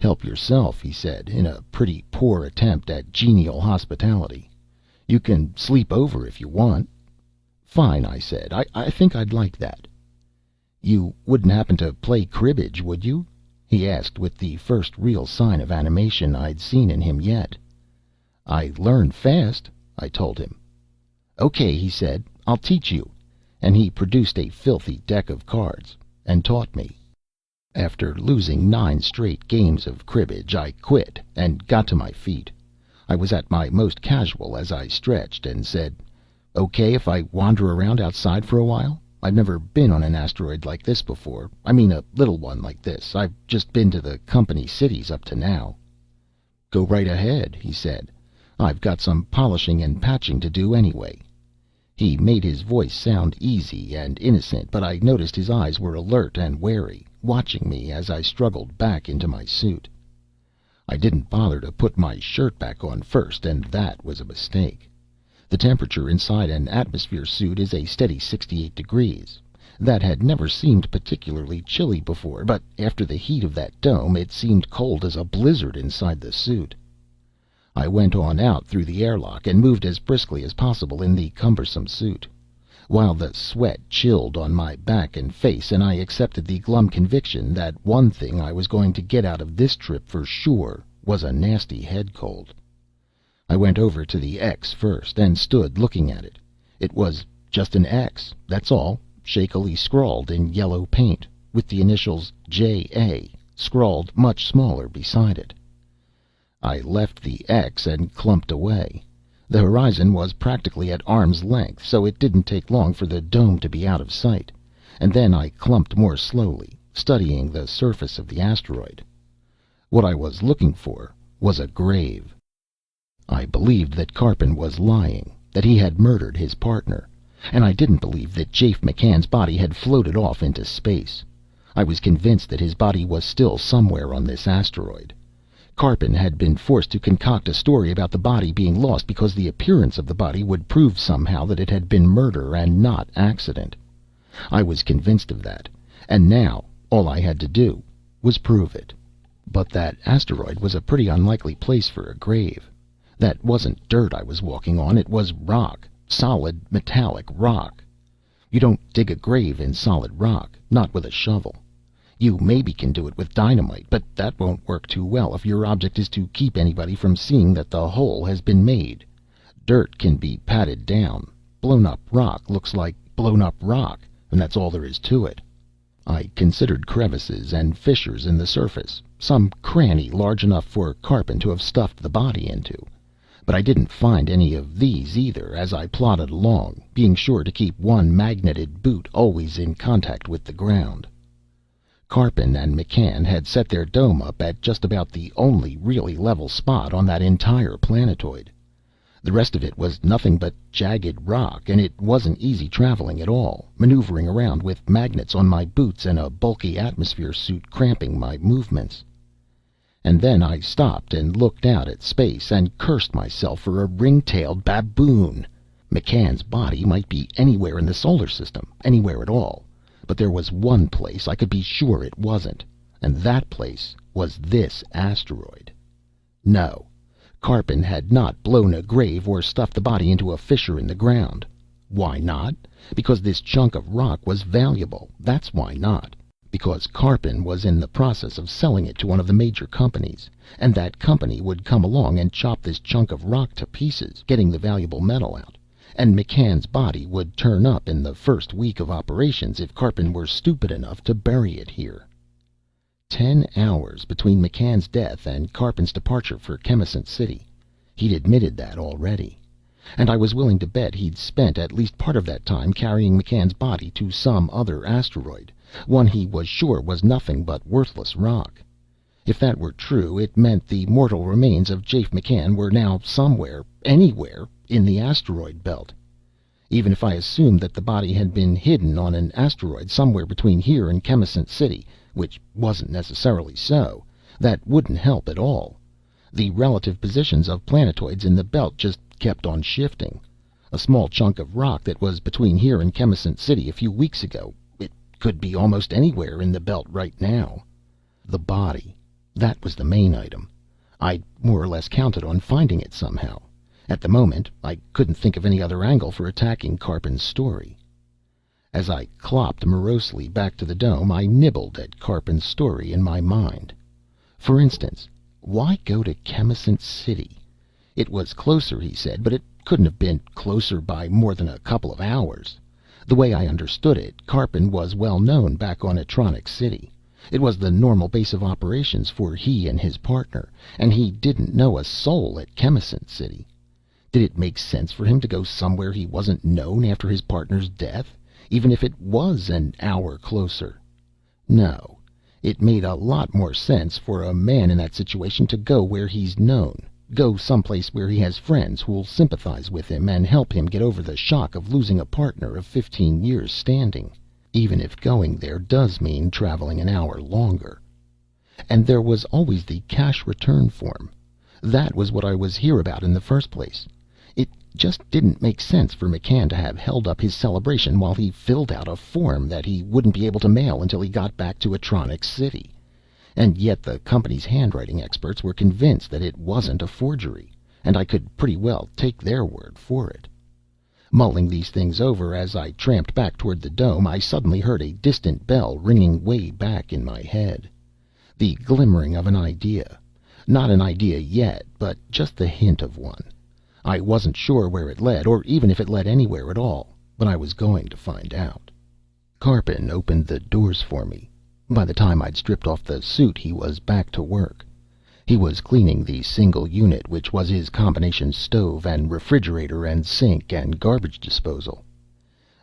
A: "Help yourself," he said, in a pretty poor attempt at genial hospitality. "You can sleep over if you want." "Fine," I said. I think I'd like that." "You wouldn't happen to play cribbage, would you?" he asked, with the first real sign of animation I'd seen in him yet. "I learn fast," I told him. "Okay," he said. "I'll teach you." And he produced a filthy deck of cards and taught me. After losing 9 straight games of cribbage, I quit and got to my feet. I was at my most casual as I stretched and said, "Okay if I wander around outside for a while? I've never been on an asteroid like this before. I mean a little one like this. I've just been to the company cities up to now." "Go right ahead," he said. "I've got some polishing and patching to do anyway." He made his voice sound easy and innocent, but I noticed his eyes were alert and wary, watching me as I struggled back into my suit. I didn't bother to put my shirt back on first, and that was a mistake. The temperature inside an atmosphere suit is a steady 68 degrees. That had never seemed particularly chilly before, but after the heat of that dome, it seemed cold as a blizzard inside the suit. I went on out through the airlock and moved as briskly as possible in the cumbersome suit, while the sweat chilled on my back and face, and I accepted the glum conviction that one thing I was going to get out of this trip for sure was a nasty head cold. I went over to the X first and stood looking at it. It was just an X, that's all, shakily scrawled in yellow paint, with the initials J.A. scrawled much smaller beside it. I left the X and clumped away. The horizon was practically at arm's length, so it didn't take long for the dome to be out of sight. And then I clumped more slowly, studying the surface of the asteroid. What I was looking for was a grave. I believed that Karpin was lying, that he had murdered his partner. And I didn't believe that Jafe McCann's body had floated off into space. I was convinced that his body was still somewhere on this asteroid. Karpin had been forced to concoct a story about the body being lost because the appearance of the body would prove somehow that it had been murder and not accident. I was convinced of that, and now all I had to do was prove it. But that asteroid was a pretty unlikely place for a grave. That wasn't dirt I was walking on, it was rock, solid metallic rock. You don't dig a grave in solid rock, not with a shovel. You maybe can do it with dynamite, but that won't work too well if your object is to keep anybody from seeing that the hole has been made. Dirt can be patted down. Blown up rock looks like blown up rock, and that's all there is to it. I considered crevices and fissures in the surface, some cranny large enough for Karpin to have stuffed the body into. But I didn't find any of these either as I plodded along, being sure to keep one magneted boot always in contact with the ground. Karpin and McCann had set their dome up at just about the only really level spot on that entire planetoid. The rest of it was nothing but jagged rock, and it wasn't easy traveling at all, maneuvering around with magnets on my boots and a bulky atmosphere suit cramping my movements. And then I stopped and looked out at space and cursed myself for a ring-tailed baboon. McCann's body might be anywhere in the solar system, anywhere at all. But there was one place I could be sure it wasn't, and that place was this asteroid. No, Karpin had not blown a grave or stuffed the body into a fissure in the ground. Why not? Because this chunk of rock was valuable. That's why not. Because Karpin was in the process of selling it to one of the major companies, and that company would come along and chop this chunk of rock to pieces, getting the valuable metal out. And McCann's body would turn up in the first week of operations if Karpin were stupid enough to bury it here. 10 hours between McCann's death and Karpin's departure for Chemisant City. He'd admitted that already. And I was willing to bet he'd spent at least part of that time carrying McCann's body to some other asteroid, one he was sure was nothing but worthless rock. If that were true, it meant the mortal remains of Jafe McCann were now somewhere, anywhere, in the asteroid belt. Even if I assumed that the body had been hidden on an asteroid somewhere between here and Chemisant City, which wasn't necessarily so, that wouldn't help at all. The relative positions of planetoids in the belt just kept on shifting. A small chunk of rock that was between here and Chemisant City a few weeks ago, it could be almost anywhere in the belt right now. The body. That was the main item. I'd more or less counted on finding it somehow. At the moment, I couldn't think of any other angle for attacking Karpin's story. As I clopped morosely back to the dome, I nibbled at Karpin's story in my mind. For instance, why go to Chemisant City? It was closer, he said, but it couldn't have been closer by more than a couple of hours. The way I understood it, Karpin was well known back on Atronics City. It was the normal base of operations for he and his partner, and he didn't know a soul at Chemisant City. Did it make sense for him to go somewhere he wasn't known after his partner's death, even if it was an hour closer? No, it made a lot more sense for a man in that situation to go where he's known. Go someplace where he has friends who'll sympathize with him and help him get over the shock of losing a partner of 15 years standing, even if going there does mean traveling an hour longer. And there was always the cash return form. That was what I was here about in the first place. It just didn't make sense for McCann to have held up his celebration while he filled out a form that he wouldn't be able to mail until he got back to Atronics City. And yet the company's handwriting experts were convinced that it wasn't a forgery, and I could pretty well take their word for it. Mulling these things over as I tramped back toward the dome, I suddenly heard a distant bell ringing way back in my head. The glimmering of an idea. Not an idea yet, but just the hint of one. I wasn't sure where it led, or even if it led anywhere at all, but I was going to find out. Karpin opened the doors for me. By the time I'd stripped off the suit, he was back to work. He was cleaning the single unit, which was his combination stove and refrigerator and sink and garbage disposal.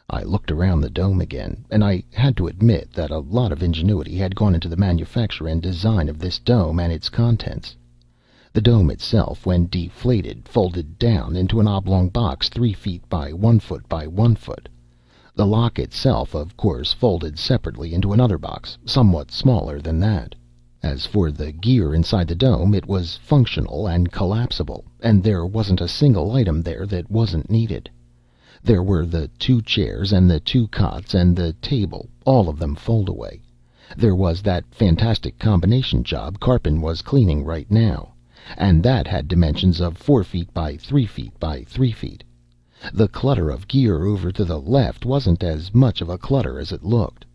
A: I looked around the dome again, and I had to admit that a lot of ingenuity had gone into the manufacture and design of this dome and its contents. The dome itself, when deflated, folded down into an oblong box 3 feet by 1 foot by 1 foot. The lock itself, of course, folded separately into another box, somewhat smaller than that. As for the gear inside the dome, it was functional and collapsible, and there wasn't a single item there that wasn't needed. There were the 2 chairs and the 2 cots and the table, all of them fold-away. There was that fantastic combination job Karpin was cleaning right now, and that had dimensions of 4 feet by 3 feet by 3 feet. The clutter of gear over to the left wasn't as much of a clutter as it looked.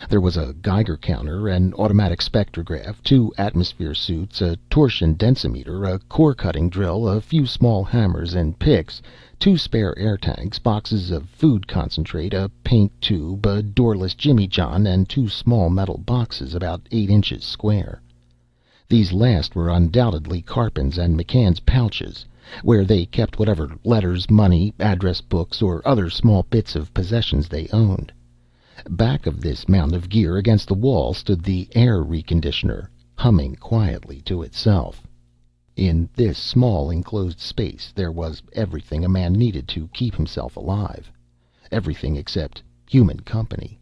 A: There was a Geiger counter, an automatic spectrograph, 2 atmosphere suits, a torsion densimeter, a core cutting drill, a few small hammers and picks, 2 spare air tanks, boxes of food concentrate, a paint tube, a doorless Jimmy John, and 2 small metal boxes about 8 inches square. These last were undoubtedly Karpin's and McCann's pouches, where they kept whatever letters, money, address books, or other small bits of possessions they owned. Back of this mound of gear against the wall stood the air reconditioner, humming quietly to itself. In this small enclosed space there was everything a man needed to keep himself alive. Everything except human company.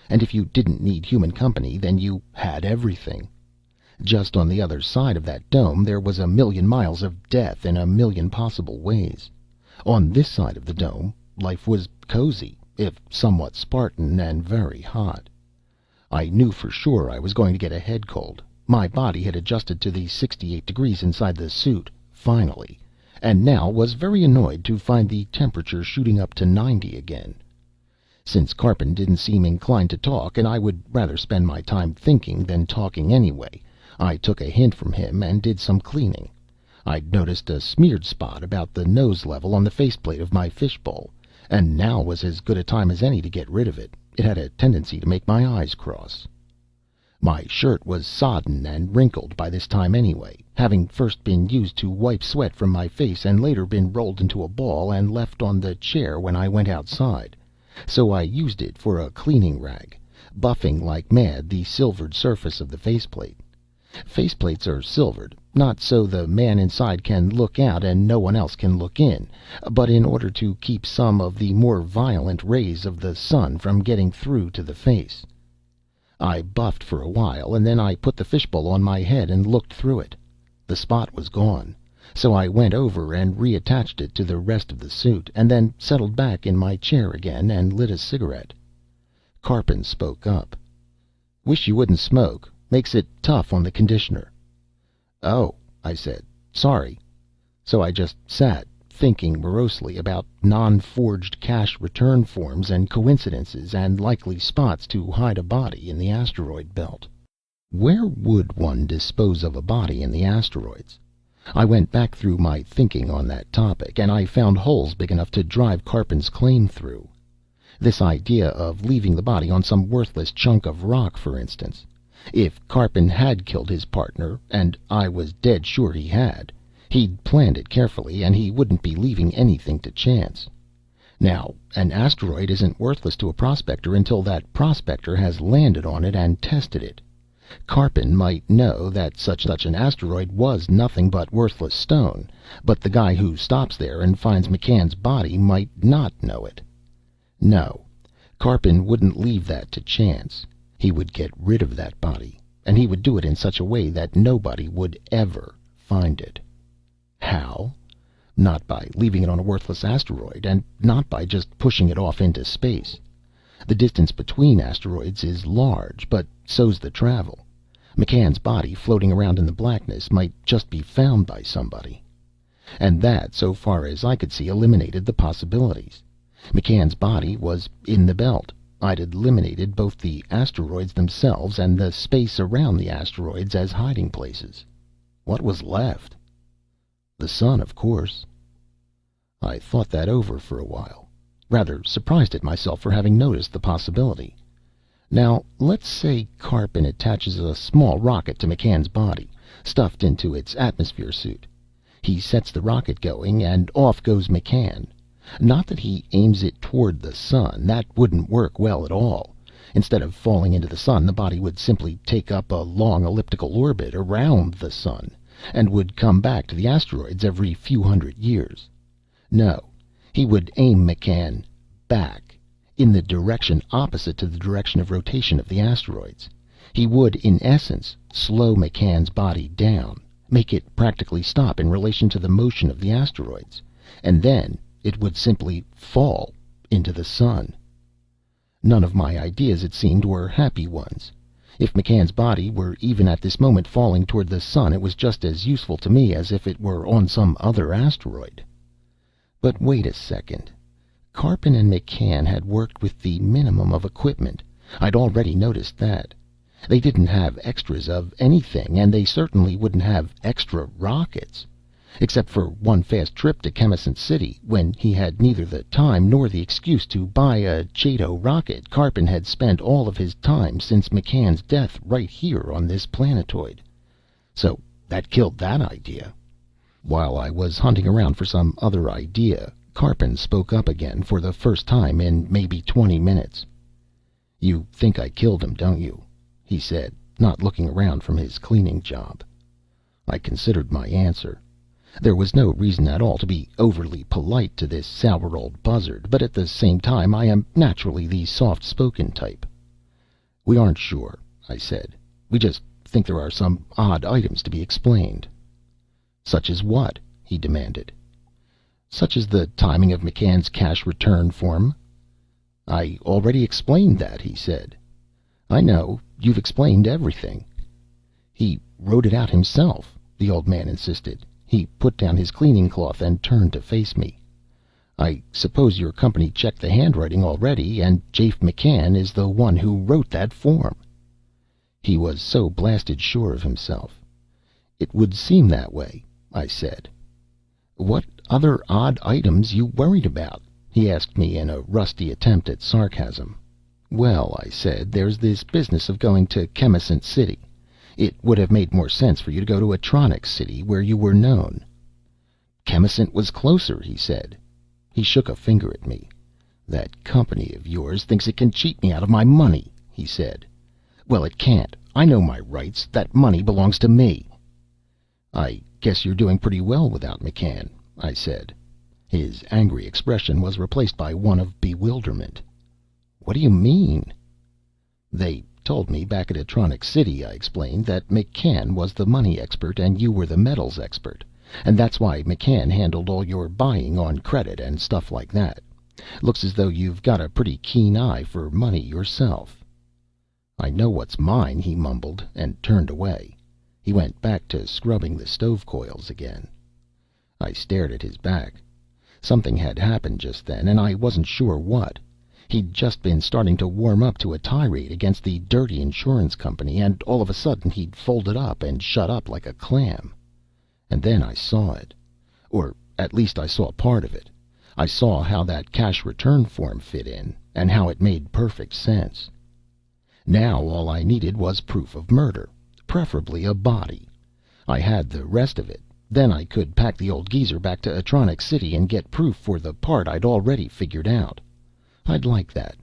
A: And if you didn't need human company, then you had everything. Just on the other side of that dome there was a million miles of death in a million possible ways. On this side of the dome, life was cozy, if somewhat Spartan, and very hot. I knew for sure I was going to get a head cold. My body had adjusted to the 68 degrees inside the suit, finally, and now was very annoyed to find the temperature shooting up to 90 again. Since Karpin didn't seem inclined to talk, and I would rather spend my time thinking than talking anyway, I took a hint from him and did some cleaning. I'd noticed a smeared spot about the nose level on the faceplate of my fishbowl, and now was as good a time as any to get rid of it. It had a tendency to make my eyes cross. My shirt was sodden and wrinkled by this time anyway, having first been used to wipe sweat from my face and later been rolled into a ball and left on the chair when I went outside, so I used it for a cleaning rag, buffing like mad the silvered surface of the faceplate. Faceplates are silvered, not so the man inside can look out and no one else can look in, but in order to keep some of the more violent rays of the sun from getting through to the face. I buffed for a while, and then I put the fishbowl on my head and looked through it. The spot was gone, so I went over and reattached it to the rest of the suit, and then settled back in my chair again and lit a cigarette. Karpin spoke up. "Wish you wouldn't smoke. Makes it tough on the conditioner." "Oh," I said. "Sorry." So I just sat, thinking morosely about non-forged cash return forms and coincidences and likely spots to hide a body in the asteroid belt. Where would one dispose of a body in the asteroids? I went back through my thinking on that topic, and I found holes big enough to drive Karpin's claim through. This idea of leaving the body on some worthless chunk of rock, for instance. If Karpin had killed his partner, and I was dead sure he had, he'd planned it carefully, and he wouldn't be leaving anything to chance. Now, an asteroid isn't worthless to a prospector until that prospector has landed on it and tested it. Karpin might know that such an asteroid was nothing but worthless stone, but the guy who stops there and finds McCann's body might not know it. No, Karpin wouldn't leave that to chance. He would get rid of that body, and he would do it in such a way that nobody would ever find it. How? Not by leaving it on a worthless asteroid, and not by just pushing it off into space. The distance between asteroids is large, but so's the travel. McCann's body floating around in the blackness might just be found by somebody. And that, so far as I could see, eliminated the possibilities. McCann's body was in the belt. I'd eliminated both the asteroids themselves and the space around the asteroids as hiding places. What was left? The sun, of course. I thought that over for a while, rather surprised at myself for having noticed the possibility. Now, let's say Karpin attaches a small rocket to McCann's body, stuffed into its atmosphere suit. He sets the rocket going, and off goes McCann. Not that he aims it toward the sun. That wouldn't work well at all. Instead of falling into the sun, the body would simply take up a long elliptical orbit around the sun, and would come back to the asteroids every few hundred years. No, he would aim McCann back, in the direction opposite to the direction of rotation of the asteroids. He would, in essence, slow McCann's body down, make it practically stop in relation to the motion of the asteroids, and then it would simply fall into the sun. None of my ideas, it seemed, were happy ones. If McCann's body were even at this moment falling toward the sun, it was just as useful to me as if it were on some other asteroid. But wait a second. Karpin and McCann had worked with the minimum of equipment. I'd already noticed that. They didn't have extras of anything, and they certainly wouldn't have extra rockets. Except for one fast trip to Chemisant City, when he had neither the time nor the excuse to buy a Chato rocket, Karpin had spent all of his time since McCann's death right here on this planetoid. So that killed that idea. While I was hunting around for some other idea, Karpin spoke up again for the first time in maybe 20 minutes. "You think I killed him, don't you?" he said, not looking around from his cleaning job. I considered my answer. There was no reason at all to be overly polite to this sour old buzzard, but at the same time I am naturally the soft-spoken type. "We aren't sure," I said. "We just think there are some odd items to be explained." "Such as what?" he demanded. "Such as the timing of McCann's cash return form." "I already explained that," he said. "I know. You've explained everything." "He wrote it out himself," the old man insisted. He put down his cleaning cloth and turned to face me. "I suppose your company checked the handwriting already, and Jafe McCann is the one who wrote that form." He was so blasted sure of himself. "It would seem that way," I said. "What other odd items you worried about?" he asked me in a rusty attempt at sarcasm. "Well," I said, "there's this business of going to Chemisant City. It would have made more sense for you to go to Atronics City, where you were known." "Chemisant was closer," he said. He shook a finger at me. "That company of yours thinks it can cheat me out of my money," he said. "Well, it can't. I know my rights. That money belongs to me." "I guess you're doing pretty well without McCann," I said. His angry expression was replaced by one of bewilderment. "What do you mean?" "They told me back at Atronics City," I explained, "that McCann was the money expert and you were the metals expert. And that's why McCann handled all your buying on credit and stuff like that. Looks as though you've got a pretty keen eye for money yourself." "I know what's mine," he mumbled, and turned away. He went back to scrubbing the stove coils again. I stared at his back. Something had happened just then, and I wasn't sure what. He'd just been starting to warm up to a tirade against the dirty insurance company, and all of a sudden he'd folded up and shut up like a clam. And then I saw it. Or at least I saw part of it. I saw how that cash return form fit in, and how it made perfect sense. Now all I needed was proof of murder, preferably a body. I had the rest of it. Then I could pack the old geezer back to Atronic City and get proof for the part I'd already figured out. I'd like that.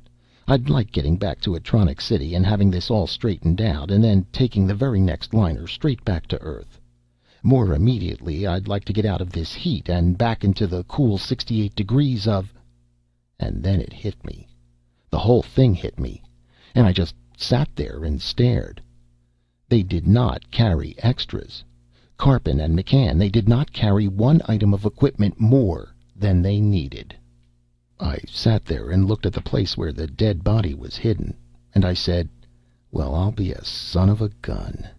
A: I'd like getting back to Atronic City and having this all straightened out, and then taking the very next liner straight back to Earth. More immediately, I'd like to get out of this heat and back into the cool 68 degrees of... And then it hit me. The whole thing hit me. And I just sat there and stared. They did not carry extras. Karpin and McCann, they did not carry one item of equipment more than they needed. I sat there and looked at the place where the dead body was hidden, and I said, well, I'll be a son of a gun.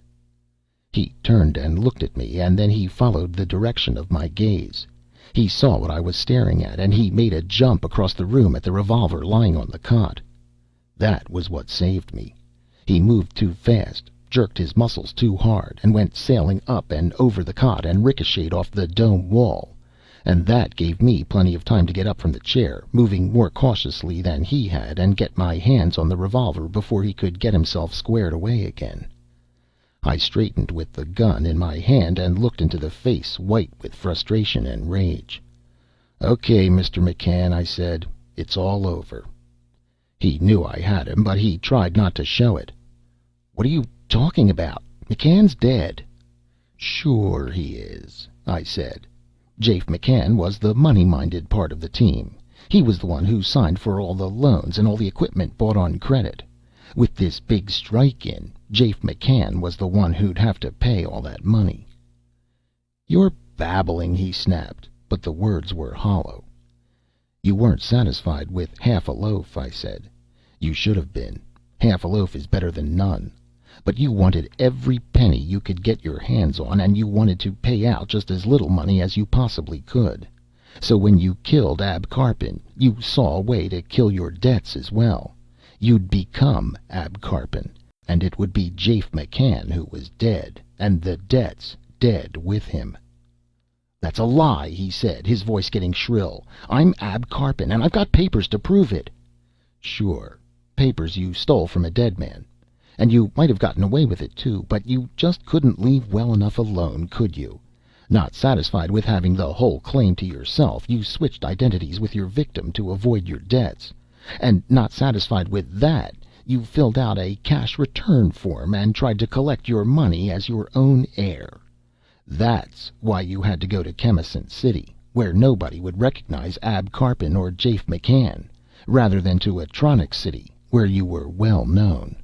A: He turned and looked at me, and then he followed the direction of my gaze. He saw what I was staring at, and he made a jump across the room at the revolver lying on the cot. That was what saved me. He moved too fast, jerked his muscles too hard, and went sailing up and over the cot and ricocheted off the dome wall. And that gave me plenty of time to get up from the chair, moving more cautiously than he had, and get my hands on the revolver before he could get himself squared away again. I straightened with the gun in my hand and looked into the face, white with frustration and rage. "Okay, Mr. McCann," I said. "It's all over." He knew I had him, but he tried not to show it. "What are you talking about? McCann's dead." "Sure he is," I said. Jafe McCann was the money-minded part of the team. He was the one who signed for all the loans and all the equipment bought on credit. With this big strike in, Jafe McCann was the one who'd have to pay all that money. "You're babbling," he snapped, but the words were hollow. "You weren't satisfied with half a loaf," I said. "You should have been. Half a loaf is better than none. But you wanted every penny you could get your hands on, and you wanted to pay out just as little money as you possibly could. So when you killed Ab Karpin, you saw a way to kill your debts as well. You'd become Ab Karpin, and it would be Jafe McCann who was dead, and the debts dead with him." "That's a lie," he said, his voice getting shrill. "I'm Ab Karpin, and I've got papers to prove it." "Sure. Papers you stole from a dead man. And you might have gotten away with it, too, but you just couldn't leave well enough alone, could you? Not satisfied with having the whole claim to yourself, you switched identities with your victim to avoid your debts. And not satisfied with that, you filled out a cash return form and tried to collect your money as your own heir. That's why you had to go to Chemisant City, where nobody would recognize Ab Karpin or Jafe McCann, rather than to Atronic City, where you were well known."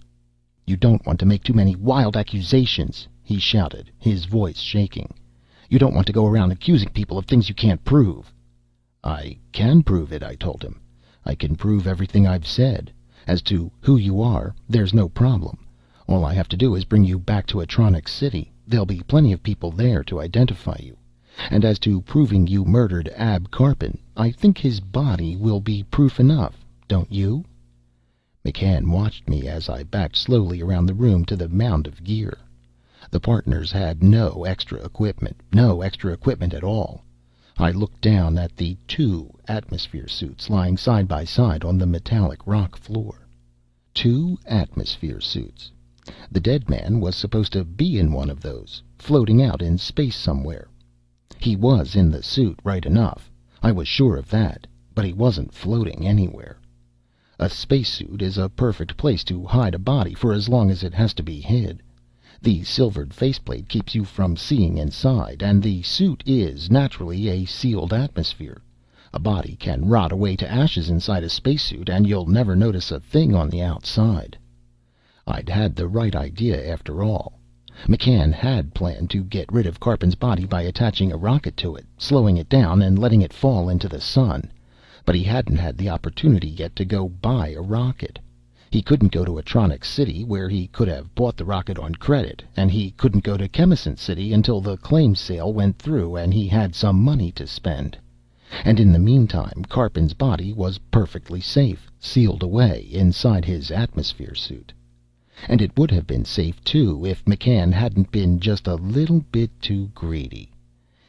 A: "You don't want to make too many wild accusations," he shouted, his voice shaking. "You don't want to go around accusing people of things you can't prove." "I can prove it," I told him. "I can prove everything I've said. As to who you are, there's no problem. All I have to do is bring you back to Atronic City. There'll be plenty of people there to identify you. And as to proving you murdered Ab Karpin, I think his body will be proof enough, don't you?" McCann watched me as I backed slowly around the room to the mound of gear. The partners had no extra equipment at all. I looked down at the 2 atmosphere suits lying side by side on the metallic rock floor. 2 atmosphere suits. The dead man was supposed to be in one of those, floating out in space somewhere. He was in the suit, right enough. I was sure of that, but he wasn't floating anywhere. A spacesuit is a perfect place to hide a body for as long as it has to be hid. The silvered faceplate keeps you from seeing inside, and the suit is, naturally, a sealed atmosphere. A body can rot away to ashes inside a spacesuit, and you'll never notice a thing on the outside. I'd had the right idea after all. McCann had planned to get rid of Karpin's body by attaching a rocket to it, slowing it down, and letting it fall into the sun. But he hadn't had the opportunity yet to go buy a rocket. He couldn't go to Atronic City, where he could have bought the rocket on credit, and he couldn't go to Chemisant City until the claim sale went through and he had some money to spend. And in the meantime, Karpin's body was perfectly safe, sealed away inside his atmosphere suit. And it would have been safe, too, if McCann hadn't been just a little bit too greedy.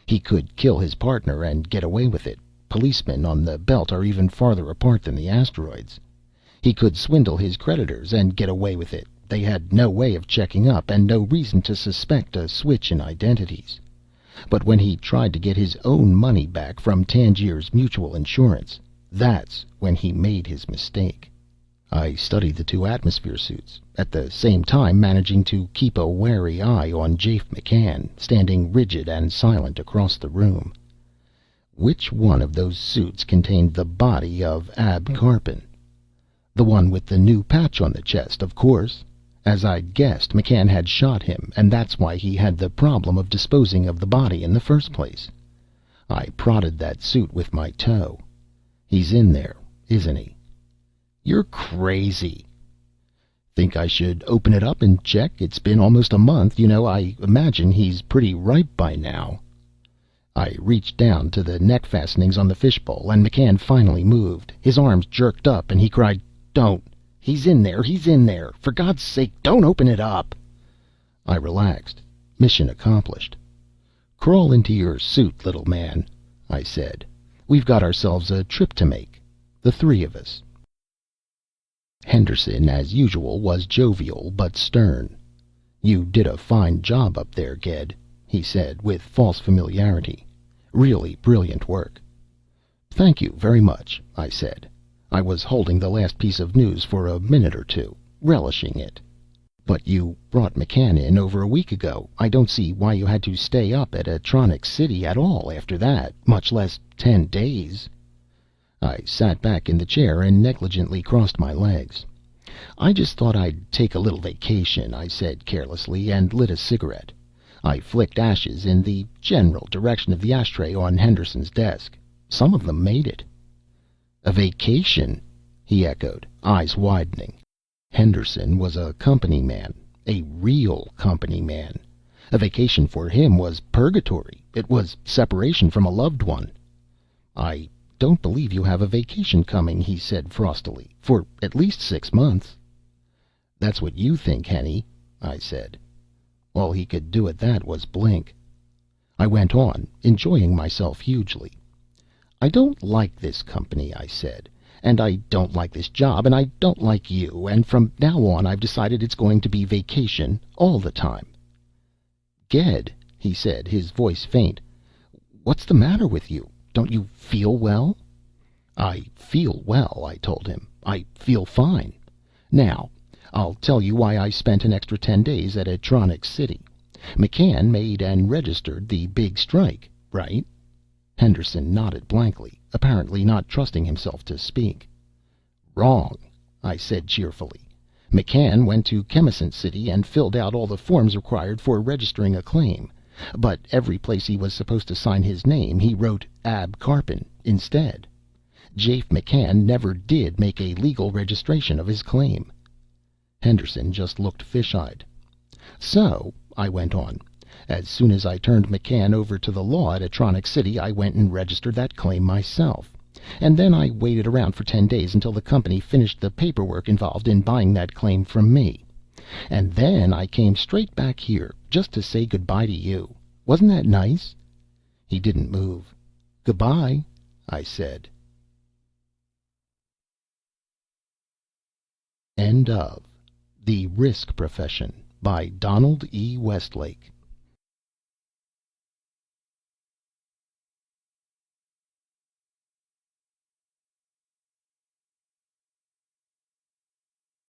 A: He could kill his partner and get away with it. Policemen on the belt are even farther apart than the asteroids. He could swindle his creditors and get away with it. They had no way of checking up and no reason to suspect a switch in identities. But when he tried to get his own money back from Tangier's mutual insurance, that's when he made his mistake. I studied the two atmosphere suits, at the same time managing to keep a wary eye on Jafe McCann, standing rigid and silent across the room. Which one of those suits contained the body of Ab Karpin? The one with the new patch on the chest, of course. As I'd guessed, McCann had shot him, and that's why he had the problem of disposing of the body in the first place. I prodded that suit with my toe. He's in there, isn't he? You're crazy. Think I should open it up and check? It's been almost a month. You know, I imagine he's pretty ripe by now. I reached down to the neck fastenings on the fishbowl, and McCann finally moved. His arms jerked up, and he cried, "Don't! He's in there! He's in there! For God's sake, don't open it up!" I relaxed. Mission accomplished. "Crawl into your suit, little man," I said. "We've got ourselves a trip to make. The three of us." Henderson, as usual, was jovial but stern. "You did a fine job up there, Ged," he said, with false familiarity. "Really brilliant work." "Thank you very much," I said. I was holding the last piece of news for a minute or two, relishing it. "But you brought McCann in over a week ago. I don't see why you had to stay up at Atronics City at all after that, much less 10 days. I sat back in the chair and negligently crossed my legs. "I just thought I'd take a little vacation," I said carelessly, and lit a cigarette. I flicked ashes in the general direction of the ashtray on Henderson's desk. Some of them made it. "A vacation?" he echoed, eyes widening. Henderson was a company man, a real company man. A vacation for him was purgatory. It was separation from a loved one. "I don't believe you have a vacation coming," he said frostily, "for at least 6 months." "That's what you think, Henny," I said. All he could do at that was blink. I went on, enjoying myself hugely. "I don't like this company," I said, "and I don't like this job, and I don't like you, and from now on I've decided it's going to be vacation all the time." "Ged," he said, his voice faint, "what's the matter with you? Don't you feel well?" "I feel well," I told him. "I feel fine. Now, I'll tell you why I spent an extra 10 days at Atronics City. McCann made and registered the big strike, right?" Henderson nodded blankly, apparently not trusting himself to speak. "Wrong," I said cheerfully. "McCann went to Chemisant City and filled out all the forms required for registering a claim. But every place he was supposed to sign his name, he wrote Ab Karpin instead. Jafe McCann never did make a legal registration of his claim." Henderson just looked fish-eyed. "So," I went on, "as soon as I turned McCann over to the law at Atronics City, I went and registered that claim myself. And then I waited around for 10 days until the company finished the paperwork involved in buying that claim from me. And then I came straight back here, just to say goodbye to you. Wasn't that nice?" He didn't move. "Goodbye," I said. End of The Risk Profession by Donald E. Westlake.